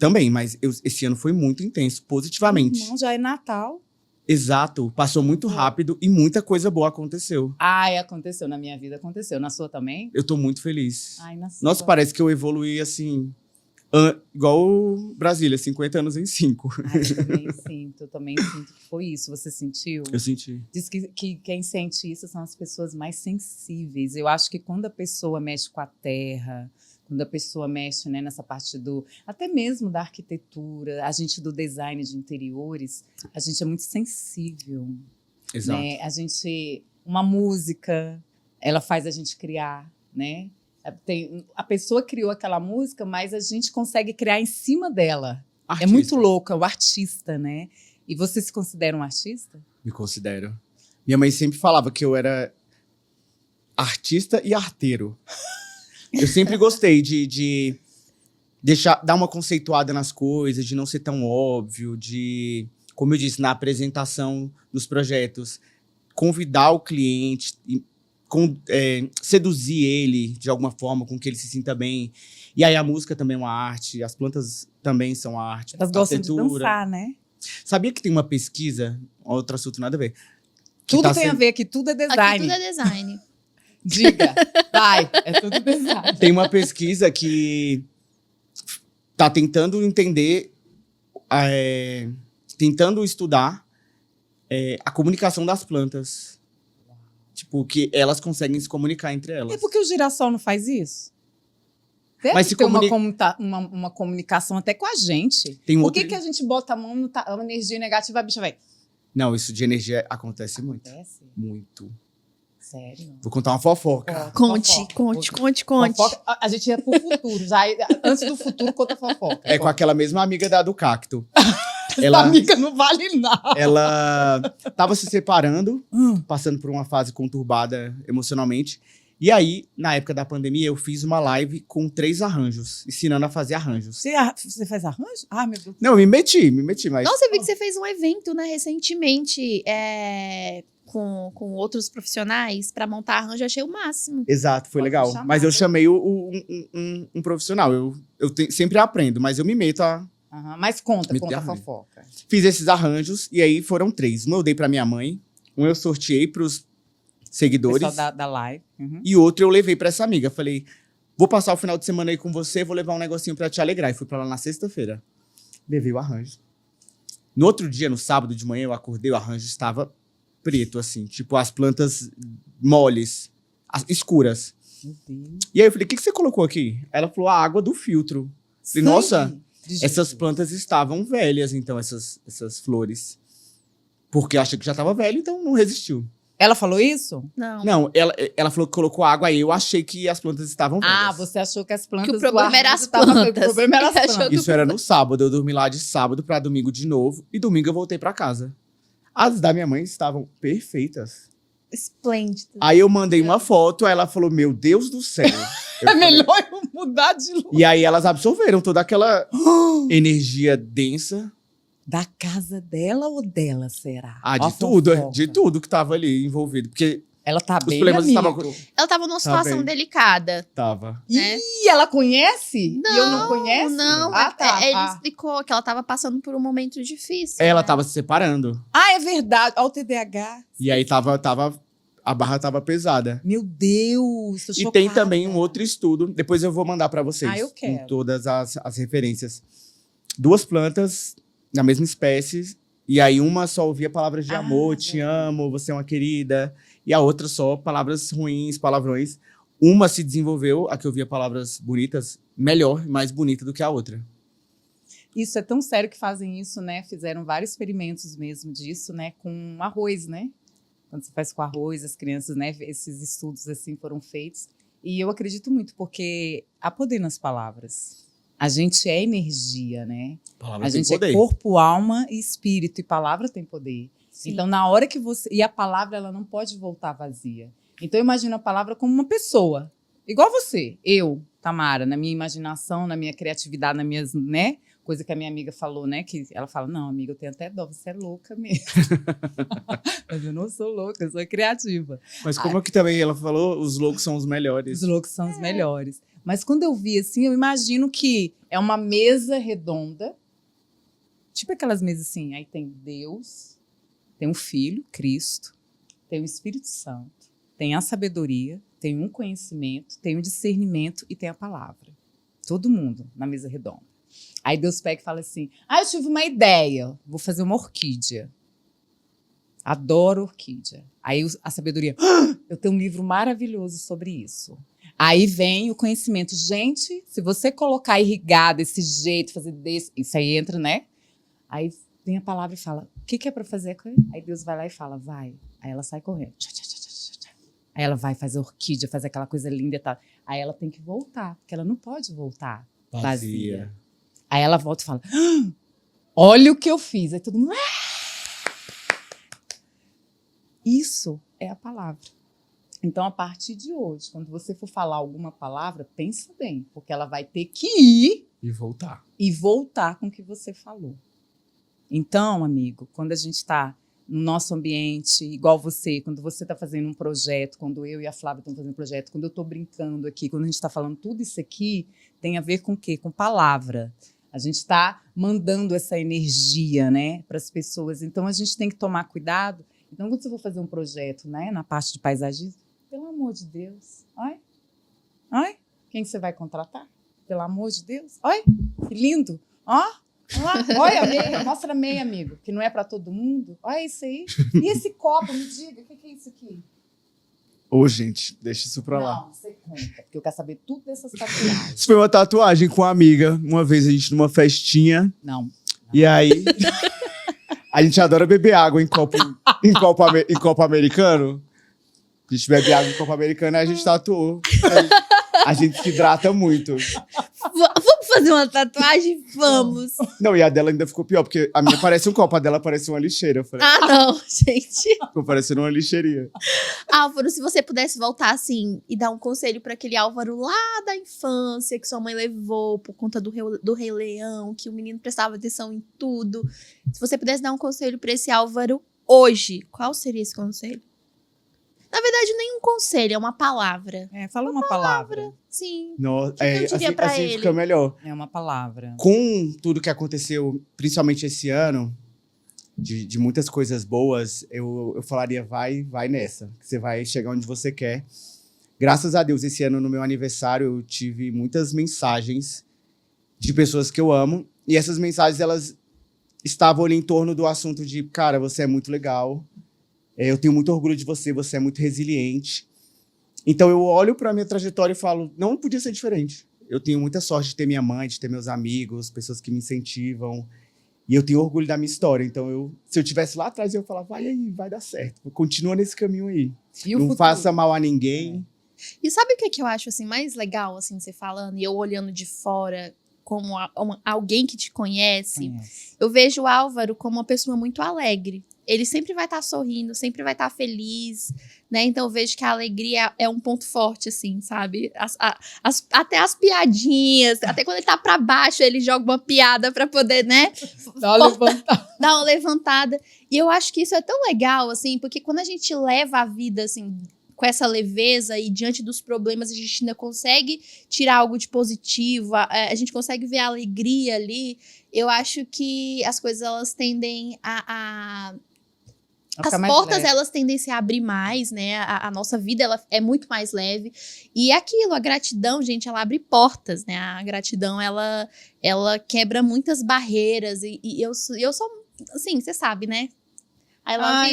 também, mas esse ano foi muito intenso, positivamente. Não, já é Natal. Exato, passou muito rápido e muita coisa boa aconteceu. Aconteceu. Na minha vida aconteceu. Na sua também? Eu tô muito feliz. Na sua. Nossa, parece que eu evoluí assim, igual o Brasília, 50 anos em 5. Eu também sinto que foi isso. Você sentiu? Eu senti. Diz que quem sente isso são as pessoas mais sensíveis. Eu acho que quando a pessoa mexe com a terra, quando a pessoa mexe, né, nessa parte até mesmo da arquitetura, a gente do design de interiores, a gente é muito sensível. Exato. Né? Uma música, ela faz a gente criar, né? A pessoa criou aquela música, mas a gente consegue criar em cima dela. Artista. É muito louco, é o artista, né? E você se considera um artista? Me considero. Minha mãe sempre falava que eu era artista e arteiro. Eu sempre gostei de dar uma conceituada nas coisas, de não ser tão óbvio, de, como eu disse, na apresentação dos projetos, convidar o cliente, seduzir ele de alguma forma, com que ele se sinta bem. E aí a música também é uma arte, as plantas também são arte. Elas gostam de dançar, né? Sabia que tem uma pesquisa, outro assunto nada a ver. Tudo tem a ver, que tudo é design. Aqui tudo é design. Diga, vai, é tudo design. Tem uma pesquisa que tá tentando entender, tentando estudar a comunicação das plantas. Tipo, que elas conseguem se comunicar entre elas. É porque o girassol não faz isso? Deve Mas se ter uma comunicação até com a gente. Por que a gente bota a mão na energia negativa, a bicha vai... Não, isso de energia acontece muito. Muito. Sério? Vou contar uma fofoca. Conte. Fofoca, a gente ia pro futuro. Já, antes do futuro, conta fofoca. É com aquela mesma amiga do cacto. Essa amiga não vale nada. Ela tava se separando, passando por uma fase conturbada emocionalmente. E aí, na época da pandemia, eu fiz uma live com 3 arranjos, ensinando a fazer arranjos. Você faz arranjo? Ah, meu Deus. Não, me meti, mas... Nossa, eu vi que você fez um evento, né, recentemente, com outros profissionais pra montar arranjo, eu achei o máximo. Exato, foi legal. Mas eu chamei um profissional. Eu sempre aprendo, mas eu me meto a Mas conta a arranjo. fofoca. Fiz esses arranjos e aí foram 3. Um eu dei pra minha mãe, um eu sorteei pros seguidores. Pessoal da live. E outro eu levei pra essa amiga. Falei, vou passar o final de semana aí com você, vou levar um negocinho pra te alegrar. E fui pra lá na sexta-feira. Levei o arranjo. No outro dia, no sábado de manhã, eu acordei, o arranjo estava preto, assim. Tipo, as plantas moles, escuras. Meu Deus. E aí eu falei, o que você colocou aqui? Ela falou, a água do filtro. Falei, nossa, essas plantas estavam velhas, então, essas flores. Porque acha que já estava velho, então não resistiu. Ela falou isso? Não, ela falou que colocou água, aí eu achei que as plantas estavam velhas. Você achou que as plantas... Que o problema era as plantas. O problema era as Achou plantas. que Isso era no sábado, eu dormi lá de sábado pra domingo de novo, e domingo eu voltei pra casa. As da minha mãe estavam perfeitas. esplêndido. Aí eu mandei uma foto, ela falou, meu Deus do céu. É melhor eu mudar de lugar. E aí elas absorveram toda aquela energia densa. Da casa dela ou dela, será? De tudo que tava ali envolvido. Porque ela tá os bem, problemas amigo. estavam... Ela tava numa situação bem. delicada. Tava. Né? Ih, ela conhece? E eu não conheço? Não, ele explicou que ela tava passando por um momento difícil. Ela né? tava se separando. É verdade. Olha o TDAH. E aí a barra tava pesada. Meu Deus, tô E chocada. tem também um outro estudo, depois eu vou mandar pra vocês. Eu quero. Com todas as referências. 2 plantas da mesma espécie, e aí uma só ouvia palavras de amor, te amo, você é uma querida, e a outra só palavras ruins, palavrões. Uma se desenvolveu, a que ouvia palavras bonitas, melhor, mais bonita do que a outra. Isso é tão sério que fazem isso, né? Fizeram vários experimentos mesmo disso, né? Com arroz, né? Quando você faz com arroz, as crianças, né? Esses estudos assim foram feitos. E eu acredito muito, porque há poder nas palavras. A gente é energia, né? Palavra a tem gente poder. é corpo, alma e espírito. E palavra tem poder. Sim. Então, na hora que você... E a palavra, ela não pode voltar vazia. Então, eu imagino a palavra como uma pessoa. Igual você. Eu, Tamara, na minha imaginação, na minha criatividade, nas minhas, né? Coisa que a minha amiga falou, né? Que ela fala, não, amiga, eu tenho até dó, você é louca mesmo. Mas eu não sou louca, eu sou criativa. Mas como é que também ela falou, os loucos são os melhores. Os loucos são os melhores. Mas quando eu vi assim, eu imagino que é uma mesa redonda, tipo aquelas mesas assim, aí tem Deus, tem um Filho, Cristo, tem o Espírito Santo, tem a sabedoria, tem um conhecimento, tem o discernimento e tem a palavra. Todo mundo na mesa redonda. Aí Deus pega e fala assim, eu tive uma ideia, vou fazer uma orquídea. Adoro orquídea. Aí a sabedoria, eu tenho um livro maravilhoso sobre isso. Aí vem o conhecimento. Gente, se você colocar irrigado desse jeito, fazer desse... Isso aí entra, né? Aí vem a palavra e fala, o que é para fazer? Aí Deus vai lá e fala, vai. Aí ela sai correndo. Aí ela vai fazer orquídea, fazer aquela coisa linda e tal. Aí ela tem que voltar, porque ela não pode voltar vazia. Aí ela volta e fala, olha o que eu fiz. Aí todo mundo... Isso é a palavra. Então, a partir de hoje, quando você for falar alguma palavra, pensa bem, porque ela vai ter que ir E voltar com o que você falou. Então, amigo, quando a gente está no nosso ambiente, igual você, quando você está fazendo um projeto, quando eu e a Flávia estamos fazendo um projeto, quando eu estou brincando aqui, quando a gente está falando tudo isso aqui, tem a ver com o quê? Com palavra. A gente está mandando essa energia, né, para as pessoas. Então, a gente tem que tomar cuidado. Então, quando você for fazer um projeto, né, na parte de paisagismo, pelo amor de Deus, olha, quem você vai contratar? Pelo amor de Deus, olha, que lindo, olha a meia, mostra a meia, amigo, que não é para todo mundo, olha isso aí. E esse copo, me diga, o que é isso aqui? Ô, gente, deixa isso pra lá. Não, você conta, porque eu quero saber tudo dessas tatuagens. Isso foi uma tatuagem com uma amiga, uma vez a gente numa festinha. Não. E aí, a gente adora beber água em copo americano. A gente bebe água em copo americano e a gente tatuou. A gente se hidrata muito. Vamos fazer uma tatuagem? Vamos. Não, e a dela ainda ficou pior, porque a minha parece um copo, a dela parece uma lixeira. Eu falei, Não, gente. ficou parecendo uma lixeirinha. Álvaro, se você pudesse voltar assim e dar um conselho para aquele Álvaro lá da infância que sua mãe levou por conta do Rei Leão, que o menino prestava atenção em tudo. Se você pudesse dar um conselho para esse Álvaro hoje, qual seria esse conselho? Na verdade, nem um conselho, é uma palavra. Fala uma palavra. Sim. Nossa, eu diria pra assim ele? fica melhor. É uma palavra. Com tudo que aconteceu, principalmente esse ano, de muitas coisas boas, eu falaria, vai nessa. Que você vai chegar onde você quer. Graças a Deus, esse ano, no meu aniversário, eu tive muitas mensagens de pessoas que eu amo. E essas mensagens, elas estavam ali em torno do assunto de, cara, você é muito legal. Eu tenho muito orgulho de você, você é muito resiliente. Então, eu olho para a minha trajetória e falo, não podia ser diferente. Eu tenho muita sorte de ter minha mãe, de ter meus amigos, pessoas que me incentivam. E eu tenho orgulho da minha história. Então, se eu estivesse lá atrás, eu ia falar, vai aí, vai dar certo. Continua nesse caminho aí. Não faça mal a ninguém. E sabe o que eu acho assim, mais legal, assim, você falando, e eu olhando de fora, como alguém que te conhece, eu vejo o Álvaro como uma pessoa muito alegre. Ele sempre vai estar sorrindo, sempre vai estar feliz, né? Então eu vejo que a alegria é um ponto forte, assim, sabe? Até as piadinhas, até quando ele tá pra baixo, ele joga uma piada pra poder, né? Dar uma levantada. E eu acho que isso é tão legal, assim, porque quando a gente leva a vida, assim, com essa leveza e diante dos problemas a gente ainda consegue tirar algo de positivo, a gente consegue ver a alegria ali, eu acho que as coisas elas tendem as portas, elas tendem a se abrir mais, né? A nossa vida, ela é muito mais leve. E aquilo, a gratidão, gente, ela abre portas, né? A gratidão, ela quebra muitas barreiras. E eu sou, assim, você sabe, né?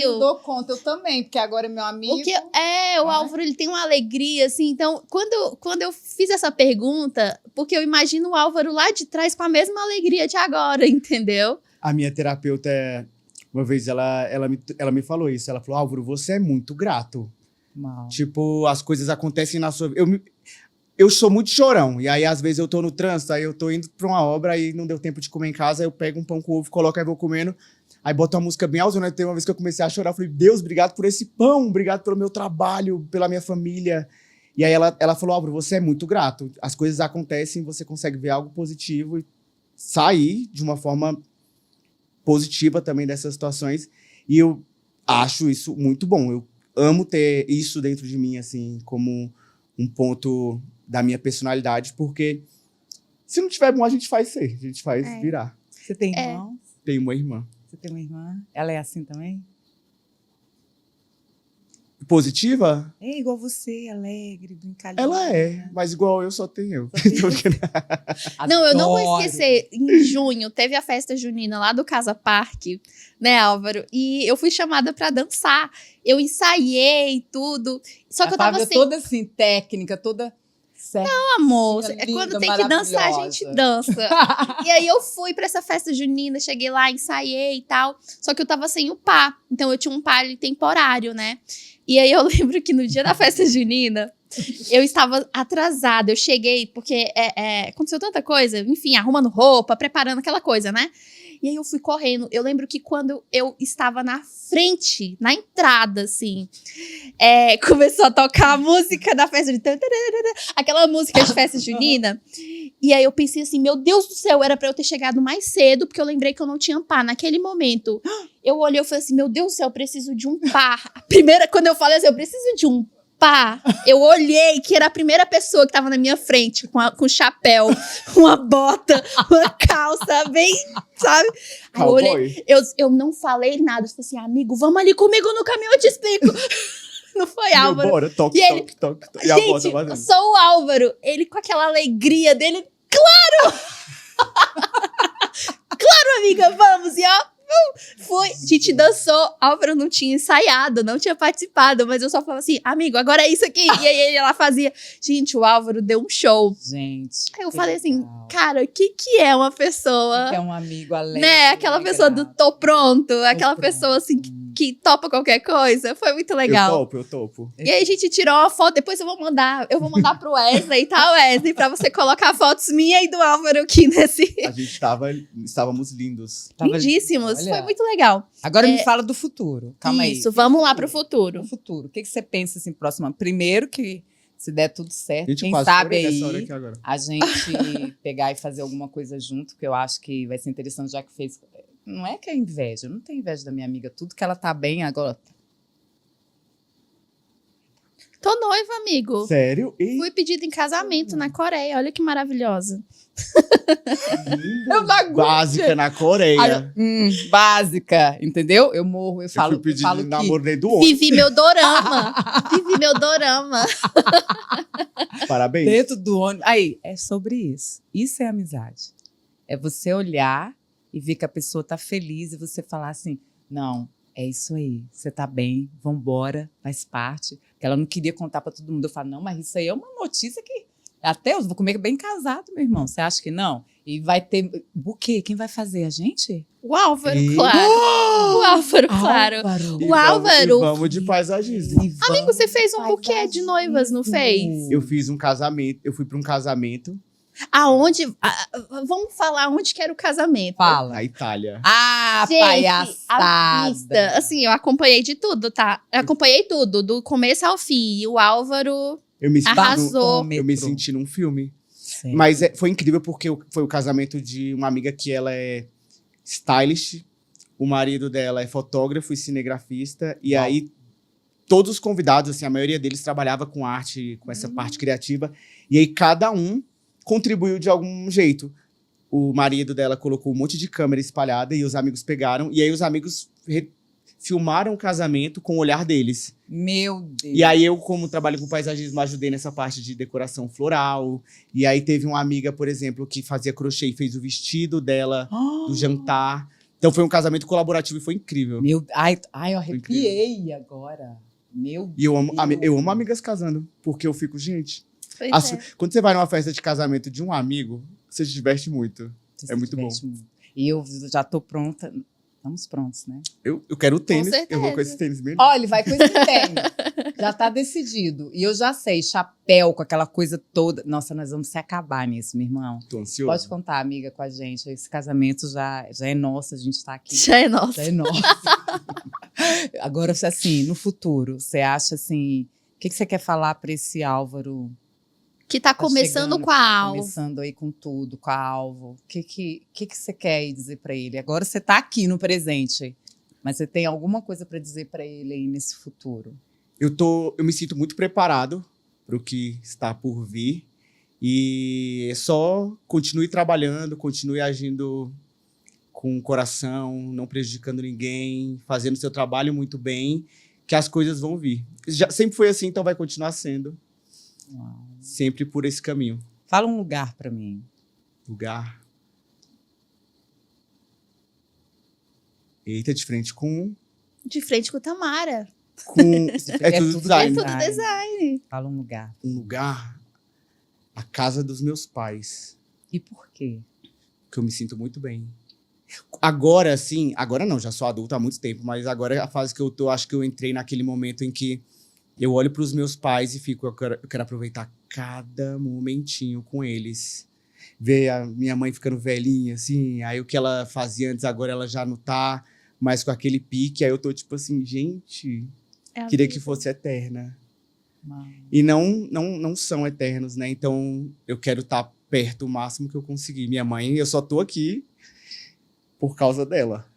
Eu dou conta, eu também, porque agora é meu amigo. Porque, o Álvaro, ele tem uma alegria, assim. Então, quando eu fiz essa pergunta, porque eu imagino o Álvaro lá de trás com a mesma alegria de agora, entendeu? A minha terapeuta, uma vez, ela me falou isso. Ela falou, Álvaro, você é muito grato. Não. Tipo, as coisas acontecem na sua vida. Eu sou muito chorão. E aí, às vezes, eu tô no trânsito, aí eu tô indo pra uma obra, aí não deu tempo de comer em casa, aí eu pego um pão com ovo, coloco, aí vou comendo. Aí boto uma música bem alta, né? Tem uma vez que eu comecei a chorar, eu falei, Deus, obrigado por esse pão, obrigado pelo meu trabalho, pela minha família. E aí ela falou, Álvaro, você é muito grato. As coisas acontecem, você consegue ver algo positivo e sair de uma forma positiva também dessas situações. E eu acho isso muito bom. Eu amo ter isso dentro de mim, assim, como um ponto da minha personalidade, porque se não tiver bom, a gente faz ser, a gente faz virar. Você tem irmão? Tenho uma irmã. Você tem uma irmã? Ela é assim também? Positiva? É igual você, alegre, brincalhona. Ela é, mas igual eu, só tenho eu. Não, eu não vou esquecer. Em junho, teve a festa junina lá do Casa Parque, né, Álvaro? E eu fui chamada pra dançar. Eu ensaiei tudo. Só que eu tava assim... toda assim, técnica, toda... Certo. Não, amor, linda, quando tem que dançar, a gente dança. E aí eu fui pra essa festa junina, cheguei lá, ensaiei e tal. Só que eu tava sem o pá. Então eu tinha um pá ali temporário, né? E aí eu lembro que no dia da festa junina, eu estava atrasada. Eu cheguei, porque aconteceu tanta coisa. Enfim, arrumando roupa, preparando aquela coisa, né? E aí eu fui correndo. Eu lembro que quando eu estava na frente, na entrada, assim, começou a tocar a música da festa de... Aquela música de festa junina. E aí eu pensei assim, meu Deus do céu, era pra eu ter chegado mais cedo, porque eu lembrei que eu não tinha pá. Naquele momento, eu olhei e falei assim, meu Deus do céu, eu preciso de um pá. Quando eu falei assim, eu preciso de um pá, eu olhei que era a primeira pessoa que tava na minha frente, com chapéu, uma bota, uma calça, bem, sabe? Aí eu olhei, eu não falei nada, eu falei assim, amigo, vamos ali comigo no caminho, eu te explico. Não foi Álvaro. Bora, toque. E gente, só o Álvaro, ele com aquela alegria dele, claro! Claro, amiga, vamos, e ó, foi, a gente dançou, Álvaro não tinha ensaiado, não tinha participado, mas eu só falava assim, amigo, agora é isso aqui. E aí ela fazia, gente, o Álvaro deu um show. Gente. Aí eu falei assim, cara, o que é uma pessoa... Que é um amigo alegre. Né, aquela pessoa do tô pronto, aquela pessoa assim que topa qualquer coisa. Foi muito legal. Eu topo. E aí a gente tirou uma foto, depois eu vou mandar pro Wesley, tá, Wesley? Pra você colocar fotos minha e do Álvaro aqui nesse... A gente estávamos lindos. Lindíssimos. Foi muito legal. Agora me fala do futuro. Calma aí. Isso, vamos lá pro futuro. O futuro. O que você pensa assim, próximo? Primeiro que, se der tudo certo, gente, quem sabe aí a gente pegar e fazer alguma coisa junto, que eu acho que vai ser interessante, já que fez... Não é que é inveja, eu não tenho inveja da minha amiga. Tudo que ela tá bem agora... Tô noiva, amigo. Sério? Fui pedida em casamento na Coreia. Olha que maravilhosa. Básica na Coreia. Básica, entendeu? Eu morro, eu falo. Fui pedir falo de namoro dentro do ônibus. Vivi meu dorama. Vivi meu dorama. Parabéns. Dentro do ônibus. Aí, é sobre isso. Isso é amizade. É você olhar e ver que a pessoa tá feliz e você falar assim, não, é isso aí, você tá bem, vambora, faz parte. Porque ela não queria contar pra todo mundo. Eu falo, não, mas isso aí é uma notícia que até eu vou comer bem casado, meu irmão. Você acha que não? E vai ter buquê. Quem vai fazer? A gente? O Álvaro, claro. O Álvaro, claro. O Álvaro. Vamos de paisagismo. Amigo, você fez um buquê de noivas, não fez? Eu fiz um casamento, eu fui pra um casamento. Aonde? Vamos falar onde que era o casamento. Fala. Na Itália. Ah, Gente, palhaçada. a vista, assim, eu acompanhei de tudo, tá? Eu acompanhei tudo, do começo ao fim. E o Álvaro Eu me senti, arrasou. eu me senti num filme. Sim. Mas foi incrível porque foi o casamento de uma amiga que ela é stylist, o marido dela é fotógrafo e cinegrafista, e aí todos os convidados, assim, a maioria deles trabalhava com arte, com essa parte criativa, e aí cada um contribuiu de algum jeito. O marido dela colocou um monte de câmera espalhada e os amigos pegaram, e aí os amigos filmaram o casamento com o olhar deles. Meu Deus. E aí eu, como trabalho com paisagismo, ajudei nessa parte de decoração floral. E aí teve uma amiga, por exemplo, que fazia crochê e fez o vestido dela do jantar. Então foi um casamento colaborativo e foi incrível. Ai, eu arrepiei agora. Meu Deus. E eu amo amigas casando, porque eu fico, gente... Pois é. Quando você vai numa festa de casamento de um amigo, você se diverte muito. Você é muito bom. E eu já tô pronta. Estamos prontos, né? Eu quero o tênis, certeza. eu vou com esse tênis mesmo. Olha, ele vai com esse tênis. Já tá decidido. E eu já sei, chapéu com aquela coisa toda. Nossa, nós vamos se acabar nisso, meu irmão. Tô ansioso. Pode contar, amiga, com a gente. Esse casamento já é nosso, a gente tá aqui. Já é nosso. Já é nosso. Agora, assim, no futuro, você acha assim... O que você quer falar pra esse Álvaro? Que tá começando chegando, com a Alvo. Começando aí com tudo, com a Alvo. O que você quer aí dizer pra ele? Agora você tá aqui no presente, mas você tem alguma coisa pra dizer pra ele aí nesse futuro? Eu me sinto muito preparado para o que está por vir. E é só continue trabalhando, continue agindo com o coração, não prejudicando ninguém, fazendo seu trabalho muito bem, que as coisas vão vir. Sempre foi assim, então vai continuar sendo. Uau. Sempre por esse caminho. Fala um lugar pra mim. Lugar. Eita, de frente com... De frente com o Tamara. É tudo design. É tudo design. Fala um lugar. Um lugar... A casa dos meus pais. E por quê? Que eu me sinto muito bem. Agora, sim... Agora não, já sou adulto há muito tempo. Mas agora é a fase que eu tô... Acho que eu entrei naquele momento em que eu olho para os meus pais e fico... Eu quero aproveitar cada momentinho com eles. Ver a minha mãe ficando velhinha, assim. Aí o que ela fazia antes, agora ela já não tá mais com aquele pique. Aí eu tô tipo assim, gente... Queria que fosse eterna. E não são eternos, né? Então, eu quero estar perto o máximo que eu conseguir. Minha mãe, eu só tô aqui por causa dela.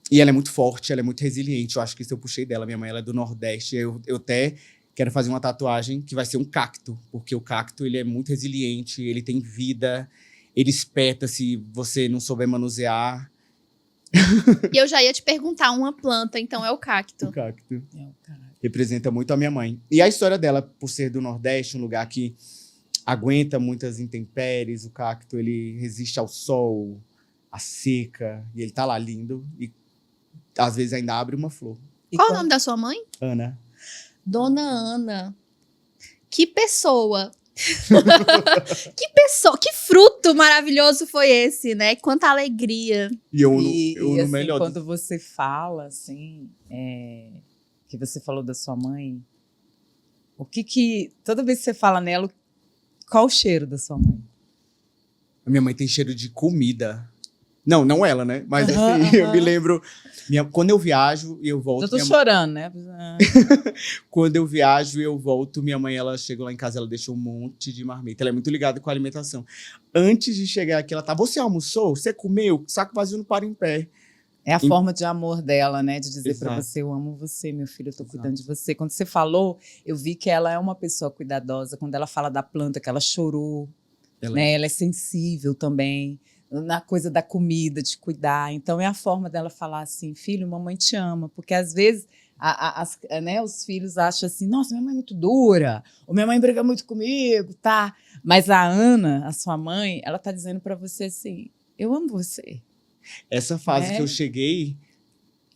E ela é muito forte, ela é muito resiliente. Eu acho que isso eu puxei dela. Minha mãe, ela é do Nordeste. Eu até quero fazer uma tatuagem que vai ser um cacto. Porque o cacto, ele é muito resiliente, ele tem vida, ele espeta se você não souber manusear. E eu já ia te perguntar, uma planta, então é o cacto. O cacto. É o cara. Representa muito a minha mãe. E a história dela, por ser do Nordeste, um lugar que aguenta muitas intempéries, o cacto, ele resiste ao sol, à seca, e ele tá lá lindo, e às vezes ainda abre uma flor. Qual o nome da sua mãe? Ana. Dona Ana. Que pessoa. Que pessoa, que fruto maravilhoso foi esse, né? Quanta alegria. E eu no assim, melhor. Quando você fala, assim, que você falou da sua mãe, toda vez que você fala nela, qual o cheiro da sua mãe? A minha mãe tem cheiro de comida. Não ela, né? Mas assim, eu me lembro... Quando eu viajo e eu volto... Eu tô chorando, né? Quando eu viajo e eu volto, minha mãe, ela chegou lá em casa, ela deixou um monte de marmita. Ela é muito ligada com a alimentação. Antes de chegar aqui, ela tá... Você almoçou? Você comeu? Saco vazio não para em pé. É a forma de amor dela, né? De dizer Exato. pra você, eu amo você, meu filho, eu tô cuidando de você. Quando você falou, eu vi que ela é uma pessoa cuidadosa. Quando ela fala da planta, que ela chorou, né? Ela é sensível também. Na coisa da comida, de cuidar. Então, é a forma dela falar assim, filho, mamãe te ama. Porque, às vezes, né, os filhos acham assim, nossa, minha mãe é muito dura. Ou minha mãe briga muito comigo, tá? Mas a Ana, a sua mãe, ela tá dizendo pra você assim, eu amo você. Essa fase que eu cheguei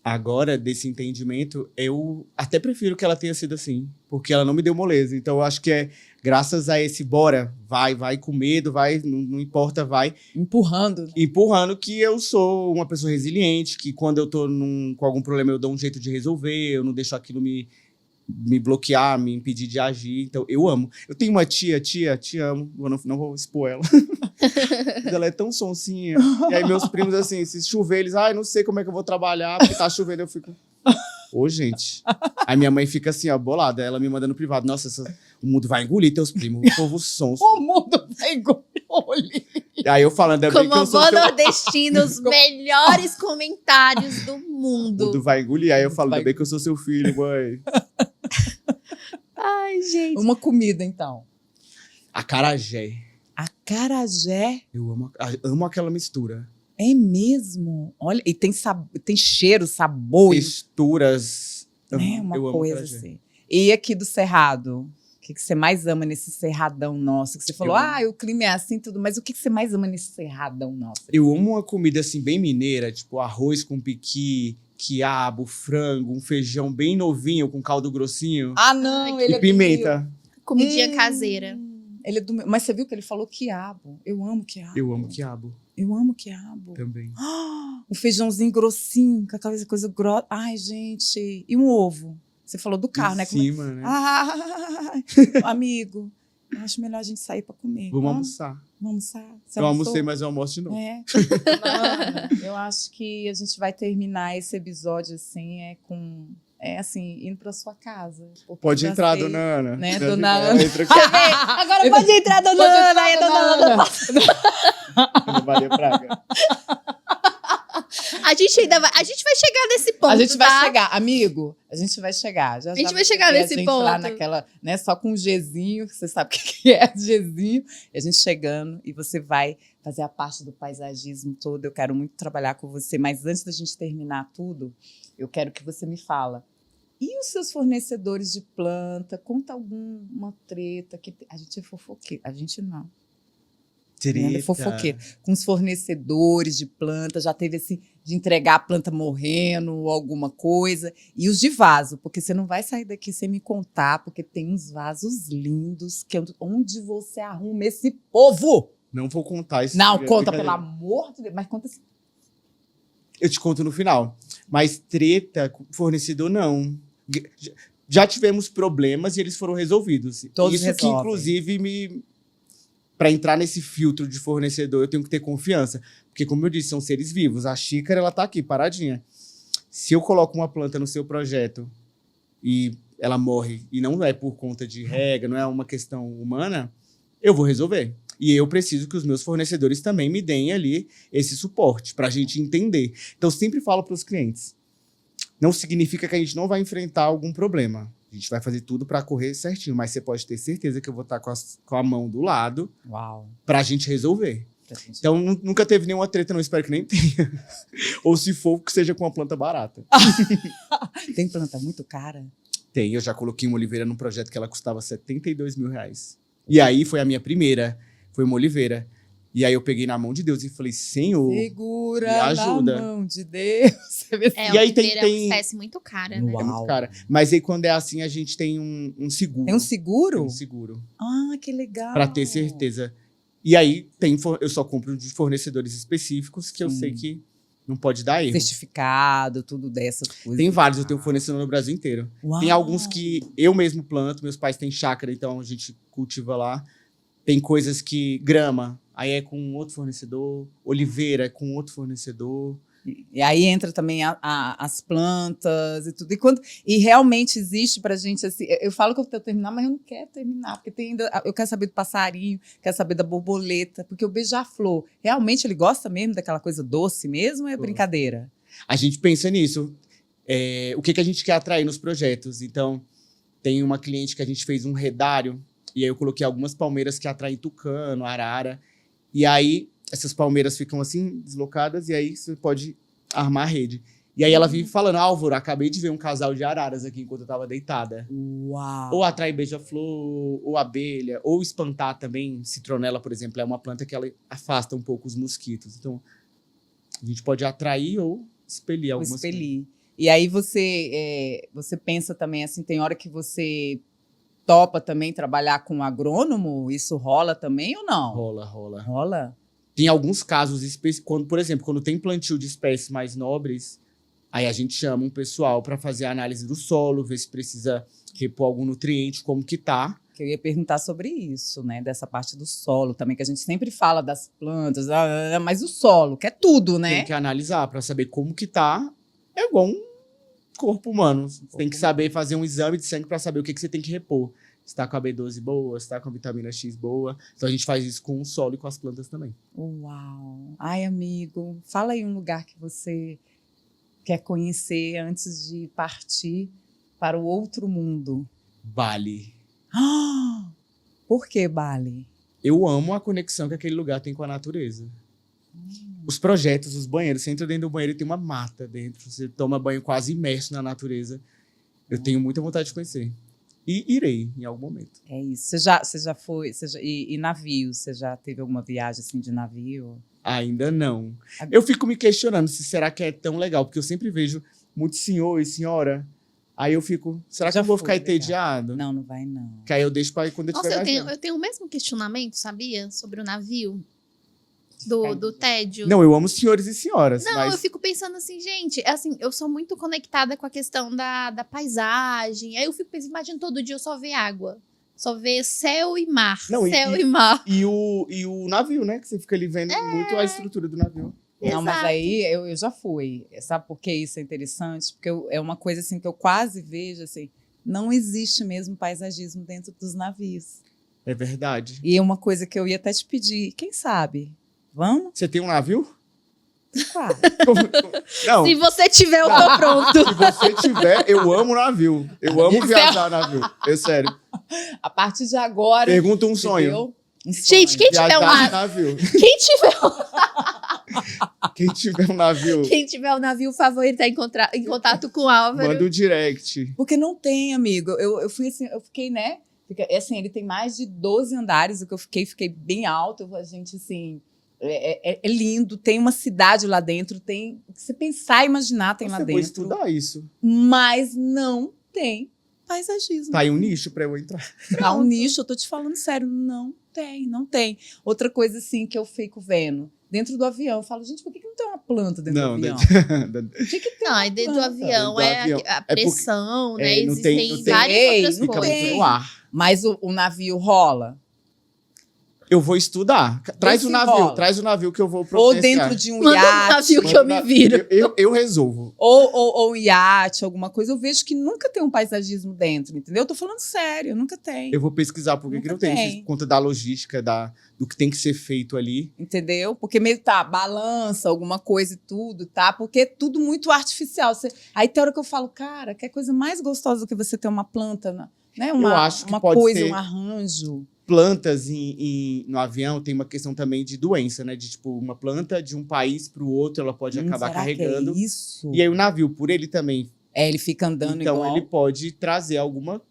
agora, desse entendimento, eu até prefiro que ela tenha sido assim, porque ela não me deu moleza. Então, eu acho que é graças a esse bora, vai com medo, vai, não importa, vai. Empurrando. Empurrando que eu sou uma pessoa resiliente, que quando eu tô com algum problema eu dou um jeito de resolver, eu não deixo aquilo me bloquear, me impedir de agir. Então, eu amo. Eu tenho uma tia, te amo, não vou expor ela. Mas ela é tão sonsinha. E aí meus primos, assim, se chover, eles, não sei como é que eu vou trabalhar, porque tá chovendo, eu fico... Ô, gente. Aí minha mãe fica assim, ó, bolada, ela me manda no privado. Nossa, o mundo vai engolir teus primos, o povo sonso. O mundo vai engolir. Aí eu falando, é bem Como que eu sou boa nordestina, os melhores comentários do O mundo. mundo vai engolir. Aí eu falo, ainda bem que eu sou seu filho, mãe. Ai, gente. Uma comida, então. Acarajé. Acarajé? Eu amo aquela mistura. É mesmo? Olha, e tem cheiro, sabor. Texturas. É uma eu amo coisa acarajé. assim. E aqui do Cerrado? O que você mais ama nesse cerradão nosso? Que você falou, o clima é assim e tudo, mas o que você mais ama nesse cerradão nosso? Eu amo uma comida assim bem mineira, tipo arroz com piqui, quiabo, frango, um feijão bem novinho com caldo grossinho. Ah, não, ele e pimenta. Comidinha caseira. Ele é do meu. Mas você viu que ele falou quiabo? Eu amo quiabo. Eu amo quiabo Eu amo quiabo. também. Um feijãozinho grossinho, com aquela coisa grossa. Ai, gente. E um ovo? Você falou do carro, né? Em cima, né? Ai, amigo, eu acho melhor a gente sair pra comer. Vamos almoçar. Vamos almoçar? Você Eu almoçou? almocei, mas eu almoço de novo. É. Mano, eu acho que a gente vai terminar esse episódio assim, assim, indo pra sua casa. Pode Já entrar, sei, dona Ana. né, Já dona fica- Ana? Entra aqui. Agora pode entrar, dona Ana. Aí, dona Ana. Ana Maria Braga. A gente vai chegar nesse ponto, A gente vai tá? chegar, amigo. A gente vai chegar. Já, A gente já vai chegar ver nesse a gente ponto. lá naquela, né, só com um Gzinho, que você sabe o que é Gzinho. E a gente chegando e você vai fazer a parte do paisagismo todo. Eu quero muito trabalhar com você, mas antes da gente terminar tudo, eu quero que você me fala. E os seus fornecedores de planta? Conta alguma treta que a gente é fofoqueiro. A gente não. Ela é fofoqueira. Com os fornecedores de planta, já teve assim, de entregar a planta morrendo ou alguma coisa. E os de vaso, porque você não vai sair daqui sem me contar, porque tem uns vasos lindos, que onde você arruma esse povo? Não vou contar isso. Não, conta, pelo amor de Deus. Mas conta assim. Eu te conto no final. Mas treta com fornecedor, não. Já tivemos problemas e eles foram resolvidos. Todos isso que, resolvem. inclusive, para entrar nesse filtro de fornecedor, eu tenho que ter confiança. Porque, como eu disse, são seres vivos. A xícara, ela tá aqui, paradinha. Se eu coloco uma planta no seu projeto e ela morre, e não é por conta de regra, não é uma questão humana, eu vou resolver. E eu preciso que os meus fornecedores também me deem ali esse suporte, para a gente entender. Então, eu sempre falo para os clientes, não significa que a gente não vai enfrentar algum problema. A gente vai fazer tudo para correr certinho, mas você pode ter certeza que eu vou estar com a mão do lado para a gente resolver. Então, nunca teve nenhuma treta, não espero que nem tenha. Ou se for, que seja com uma planta barata. Tem planta muito cara? Tem, eu já coloquei uma oliveira num projeto que ela custava R$72 mil. E aí foi a minha primeira, foi uma oliveira. E aí eu peguei na mão de Deus e falei, Senhor, segura me ajuda. na mão de Deus. E aí tem é uma espécie muito cara, né? É muito cara. Mas aí quando é assim, a gente tem um seguro. Tem um seguro? Tem um seguro. Ah, que legal. Pra ter certeza. E aí eu só compro de fornecedores específicos que eu sei que não pode dar erro. Certificado, tudo dessas coisas. Tem vários, eu tenho fornecedor no Brasil inteiro. Uau. Tem alguns que eu mesmo planto, meus pais têm chácara, então a gente cultiva lá. Tem coisas que grama, aí é com outro fornecedor, oliveira é com outro fornecedor. E aí entra também as plantas e tudo. E realmente existe pra gente, assim, eu falo que eu quero terminar, mas eu não quero terminar, porque tem ainda, eu quero saber do passarinho, quero saber da borboleta, porque o beija-flor, realmente ele gosta mesmo daquela coisa doce mesmo ou é brincadeira? A gente pensa nisso. O que a gente quer atrair nos projetos. Então, tem uma cliente que a gente fez um redário, e aí eu coloquei algumas palmeiras que atraem tucano, arara. E aí, essas palmeiras ficam assim, deslocadas, e aí você pode armar a rede. E aí ela vive falando, Álvaro, acabei de ver um casal de araras aqui enquanto eu tava deitada. Uau! Ou atrai beija-flor, ou abelha, ou espantar também. Citronela, por exemplo, é uma planta que ela afasta um pouco os mosquitos. Então, a gente pode atrair ou expelir algumas expelir. E aí você pensa também, assim, tem hora que você topa também trabalhar com agrônomo? Isso rola também ou não? Rola. Rola? Tem alguns casos específicos, por exemplo, quando tem plantio de espécies mais nobres, aí a gente chama um pessoal para fazer a análise do solo, ver se precisa repor algum nutriente, como que tá. Eu ia perguntar sobre isso, né? Dessa parte do solo também, que a gente sempre fala das plantas, mas o solo, que é tudo, né? Tem que analisar para saber como que tá. É igual um corpo humano. Você tem que saber fazer um exame de sangue para saber o que você tem que repor. Se tá com a B12 boa, se tá com a vitamina X boa. Então a gente faz isso com o solo e com as plantas também. Uau! Ai, amigo, fala aí um lugar que você quer conhecer antes de partir para o outro mundo. Bali. Por que Bali? Eu amo a conexão que aquele lugar tem com a natureza. Os projetos, os banheiros, você entra dentro do banheiro e tem uma mata dentro. Você toma banho quase imerso na natureza. Eu tenho muita vontade de conhecer. E irei em algum momento. É isso. Você já foi... E navio? Você já teve alguma viagem assim de navio? Ainda não. Eu fico me questionando se será que é tão legal. Porque eu sempre vejo muito senhor e senhora. Aí eu fico, será que eu vou ficar entediado? Não, não vai não. Que aí eu deixo para ir quando eu tiver eu tenho o mesmo questionamento, sabia? Sobre o navio. Do tédio. Não, eu amo senhores e senhoras. Não, mas... eu fico pensando assim, gente, assim, eu sou muito conectada com a questão da paisagem. Aí eu fico pensando, imagina todo dia eu só ver água. Só ver céu e mar. Não, céu e mar. E o navio, né? Que você fica ali vendo muito a estrutura do navio. Não, exato. Mas aí eu já fui. Sabe por que isso é interessante? Porque é uma coisa assim que eu quase vejo assim, não existe mesmo paisagismo dentro dos navios. É verdade. E é uma coisa que eu ia até te pedir, quem sabe? Vamos? Você tem um navio? Claro. Não. Se você tiver, eu tô pronto. Se você tiver, eu amo navio. Eu amo viajar navio. É sério. A partir de agora... Pergunta um sonho. Gente, quem tiver um navio. Quem tiver um navio. Quem tiver um navio favorito em contato com o Álvaro. Manda um direct. Porque não tem, amigo. Eu fui assim, eu fiquei, né? Assim, ele tem mais de 12 andares, o que eu fiquei bem alto. A gente, assim... É lindo, tem uma cidade lá dentro, tem... Se você pensar e imaginar, tem lá dentro. Você pode estudar isso. Mas não tem paisagismo. Tá aí um nicho pra eu entrar. Tá um nicho, eu tô te falando sério, não tem. Outra coisa, assim, que eu fico vendo, dentro do avião, eu falo, gente, por que não tem uma planta dentro do avião? Tinha que ter não, aí dentro do avião a pressão, né? Existem várias outras coisas. No ar. Mas o navio rola? Eu vou estudar. Traz o navio que eu vou providenciar. Ou dentro de um iate. Manda um navio que eu me viro. Eu resolvo. Ou um iate, alguma coisa. Eu vejo que nunca tem um paisagismo dentro, entendeu? Eu tô falando sério, nunca tem. Eu vou pesquisar por que não tem. Por conta da logística, do que tem que ser feito ali. Entendeu? Porque meio balança alguma coisa e tudo, tá? Porque é tudo muito artificial. Aí tem hora que eu falo, cara, que coisa mais gostosa do que você ter uma planta, né? Eu acho que uma pode coisa, ser. Um arranjo. Plantas no avião tem uma questão também de doença, né? De tipo, uma planta de um país para o outro, ela pode acabar carregando. Que é isso? E aí o navio, por ele também. Ele fica andando então, igual. Ele pode trazer alguma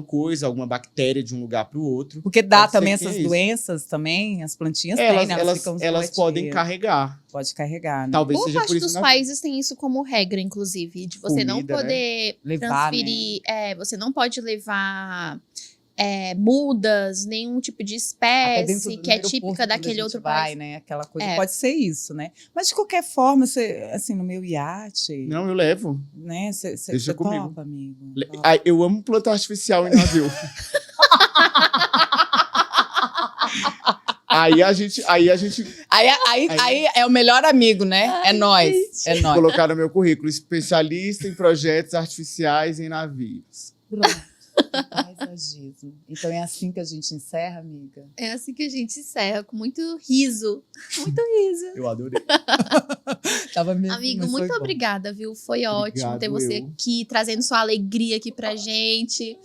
coisa, alguma bactéria de um lugar para o outro. Porque dá também essas doenças também, as plantinhas têm, né? Elas podem carregar. Pode carregar, né? Talvez Boa seja parte por isso dos países tem isso como regra, inclusive, de você não poder transferir, né? Você não pode levar mudas, nenhum tipo de espécie que é típica daquele outro país. Né? Aquela coisa, pode ser isso, né? Mas de qualquer forma, você, assim, no meu iate... Não, eu levo. Né? Você comigo. topa, amigo? Eu amo planta artificial em navio. Aí a gente... Aí é o melhor amigo, né? Ai, é nós. Colocar no meu currículo, especialista em projetos artificiais em navios. Pronto. Paisagismo. Então é assim que a gente encerra, amiga? É assim que a gente encerra, com muito riso. Muito riso. Eu adorei. Tava mesmo, Amigo, mas muito foi bom. obrigada, viu? Foi ótimo ter você eu. aqui, trazendo sua alegria aqui pra gente.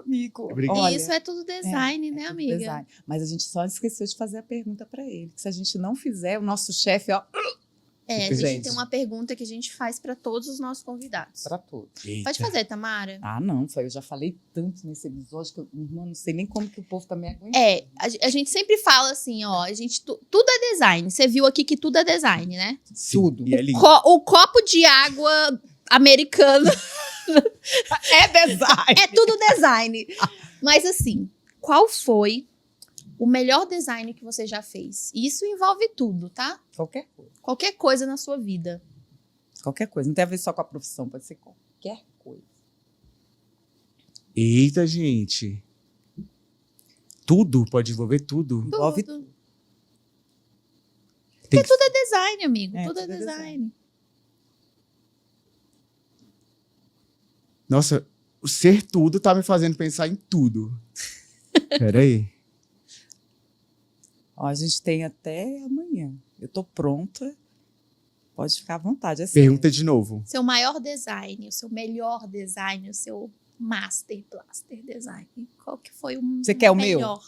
Amigo. Obrigado. Olha, Isso é tudo design, né, tudo amiga? design. Mas a gente só esqueceu de fazer a pergunta para ele. Que se a gente não fizer, o nosso chefe, ó, É, a gente Gente. tem uma pergunta que a gente faz pra todos os nossos convidados. para tudo. Pode fazer, Tamara? Ah, não, eu já falei tanto nesse episódio que eu não sei nem como que o povo tá me aguentando. É, a gente sempre fala assim, ó, tudo é design. Você viu aqui que tudo é design, né? Tudo. E é lindo. O copo de água americano É design. é tudo design. Mas assim, qual foi o melhor design que você já fez? E isso envolve tudo, tá? Qualquer coisa. Qualquer coisa na sua vida. Qualquer coisa. Não tem a ver só com a profissão, pode ser qualquer coisa. Eita, gente. Tudo, pode envolver tudo. Envolve Tudo. Tem Porque tudo é design, amigo. É, tudo é tudo é design. Nossa, o ser tudo tá me fazendo pensar em tudo. Peraí. Ó, a gente tem até amanhã. Eu tô pronta. Pode ficar à vontade. É sério. Pergunta de novo. Seu maior design, o seu melhor design, o seu master blaster design. Qual que foi o Você quer o meu? melhor?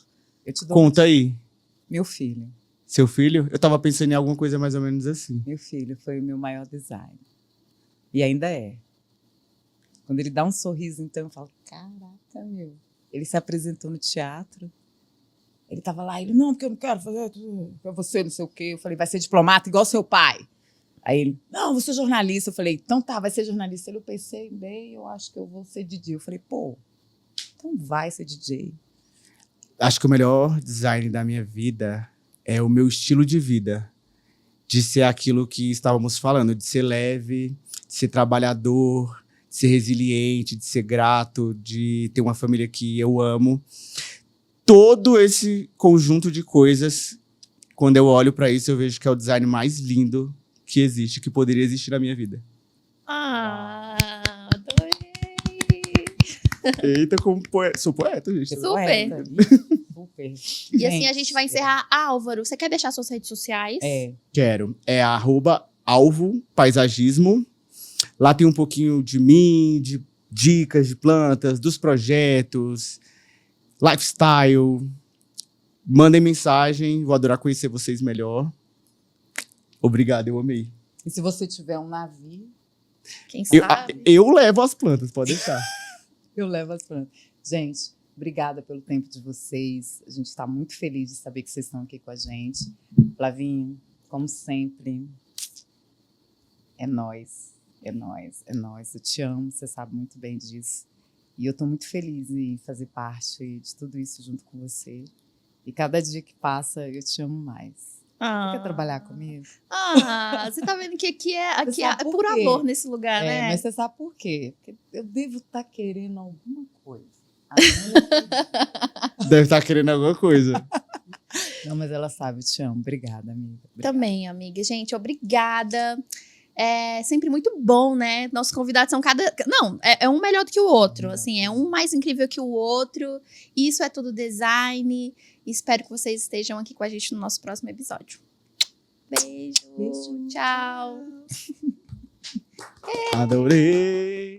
Eu te dou Conta aí. meu filho. Seu filho? Eu tava pensando em alguma coisa mais ou menos assim. Meu filho foi o meu maior design. E ainda é. Quando ele dá um sorriso, então, eu falo, caraca, meu. Ele se apresentou no teatro. Ele tava lá, ele, não, porque eu não quero fazer pra você, não sei o quê. Eu falei, vai ser diplomata igual seu pai. Aí ele, não, vou ser jornalista. Eu falei, então tá, vai ser jornalista. Ele, eu pensei bem, eu acho que eu vou ser DJ. Eu falei, pô, então vai ser DJ. Acho que o melhor design da minha vida é o meu estilo de vida. De ser aquilo que estávamos falando, de ser leve, de ser trabalhador, de ser resiliente, de ser grato, de ter uma família que eu amo. Todo esse conjunto de coisas, quando eu olho para isso, eu vejo que é o design mais lindo que existe, que poderia existir na minha vida. Ah, adorei! Eita, como poeta. Sou poeta, gente. Super. Poeta. Super. E assim a gente vai encerrar. Álvaro, você quer deixar suas redes sociais? Quero. É @alvo_paisagismo. Lá tem um pouquinho de mim, de dicas de plantas, dos projetos, lifestyle. Mandem mensagem, vou adorar conhecer vocês melhor. Obrigado, eu amei. E se você tiver um navio, Quem Eu, sabe? eu levo as plantas, pode deixar. eu levo as plantas. Gente, obrigada pelo tempo de vocês. A gente está muito feliz de saber que vocês estão aqui com a gente. Flavinho, como sempre, é nóis. É nóis, é nóis. Eu te amo, você sabe muito bem disso. E eu estou muito feliz em fazer parte de tudo isso junto com você. E cada dia que passa, eu te amo mais. Você quer trabalhar comigo? Ah, você tá vendo que aqui é sabe por por quê? amor nesse lugar, né? Mas você sabe por quê? Porque eu devo estar querendo alguma coisa. Deve estar querendo alguma coisa. Não, mas ela sabe, eu te amo. Obrigada, amiga. Obrigada. Também, amiga. Gente, obrigada. É sempre muito bom, né? Nossos convidados são Não, é um melhor do que o outro. Assim, é um mais incrível que o outro. Isso é tudo design. Espero que vocês estejam aqui com a gente no nosso próximo episódio. Beijo. Beijo. Tchau. Adorei.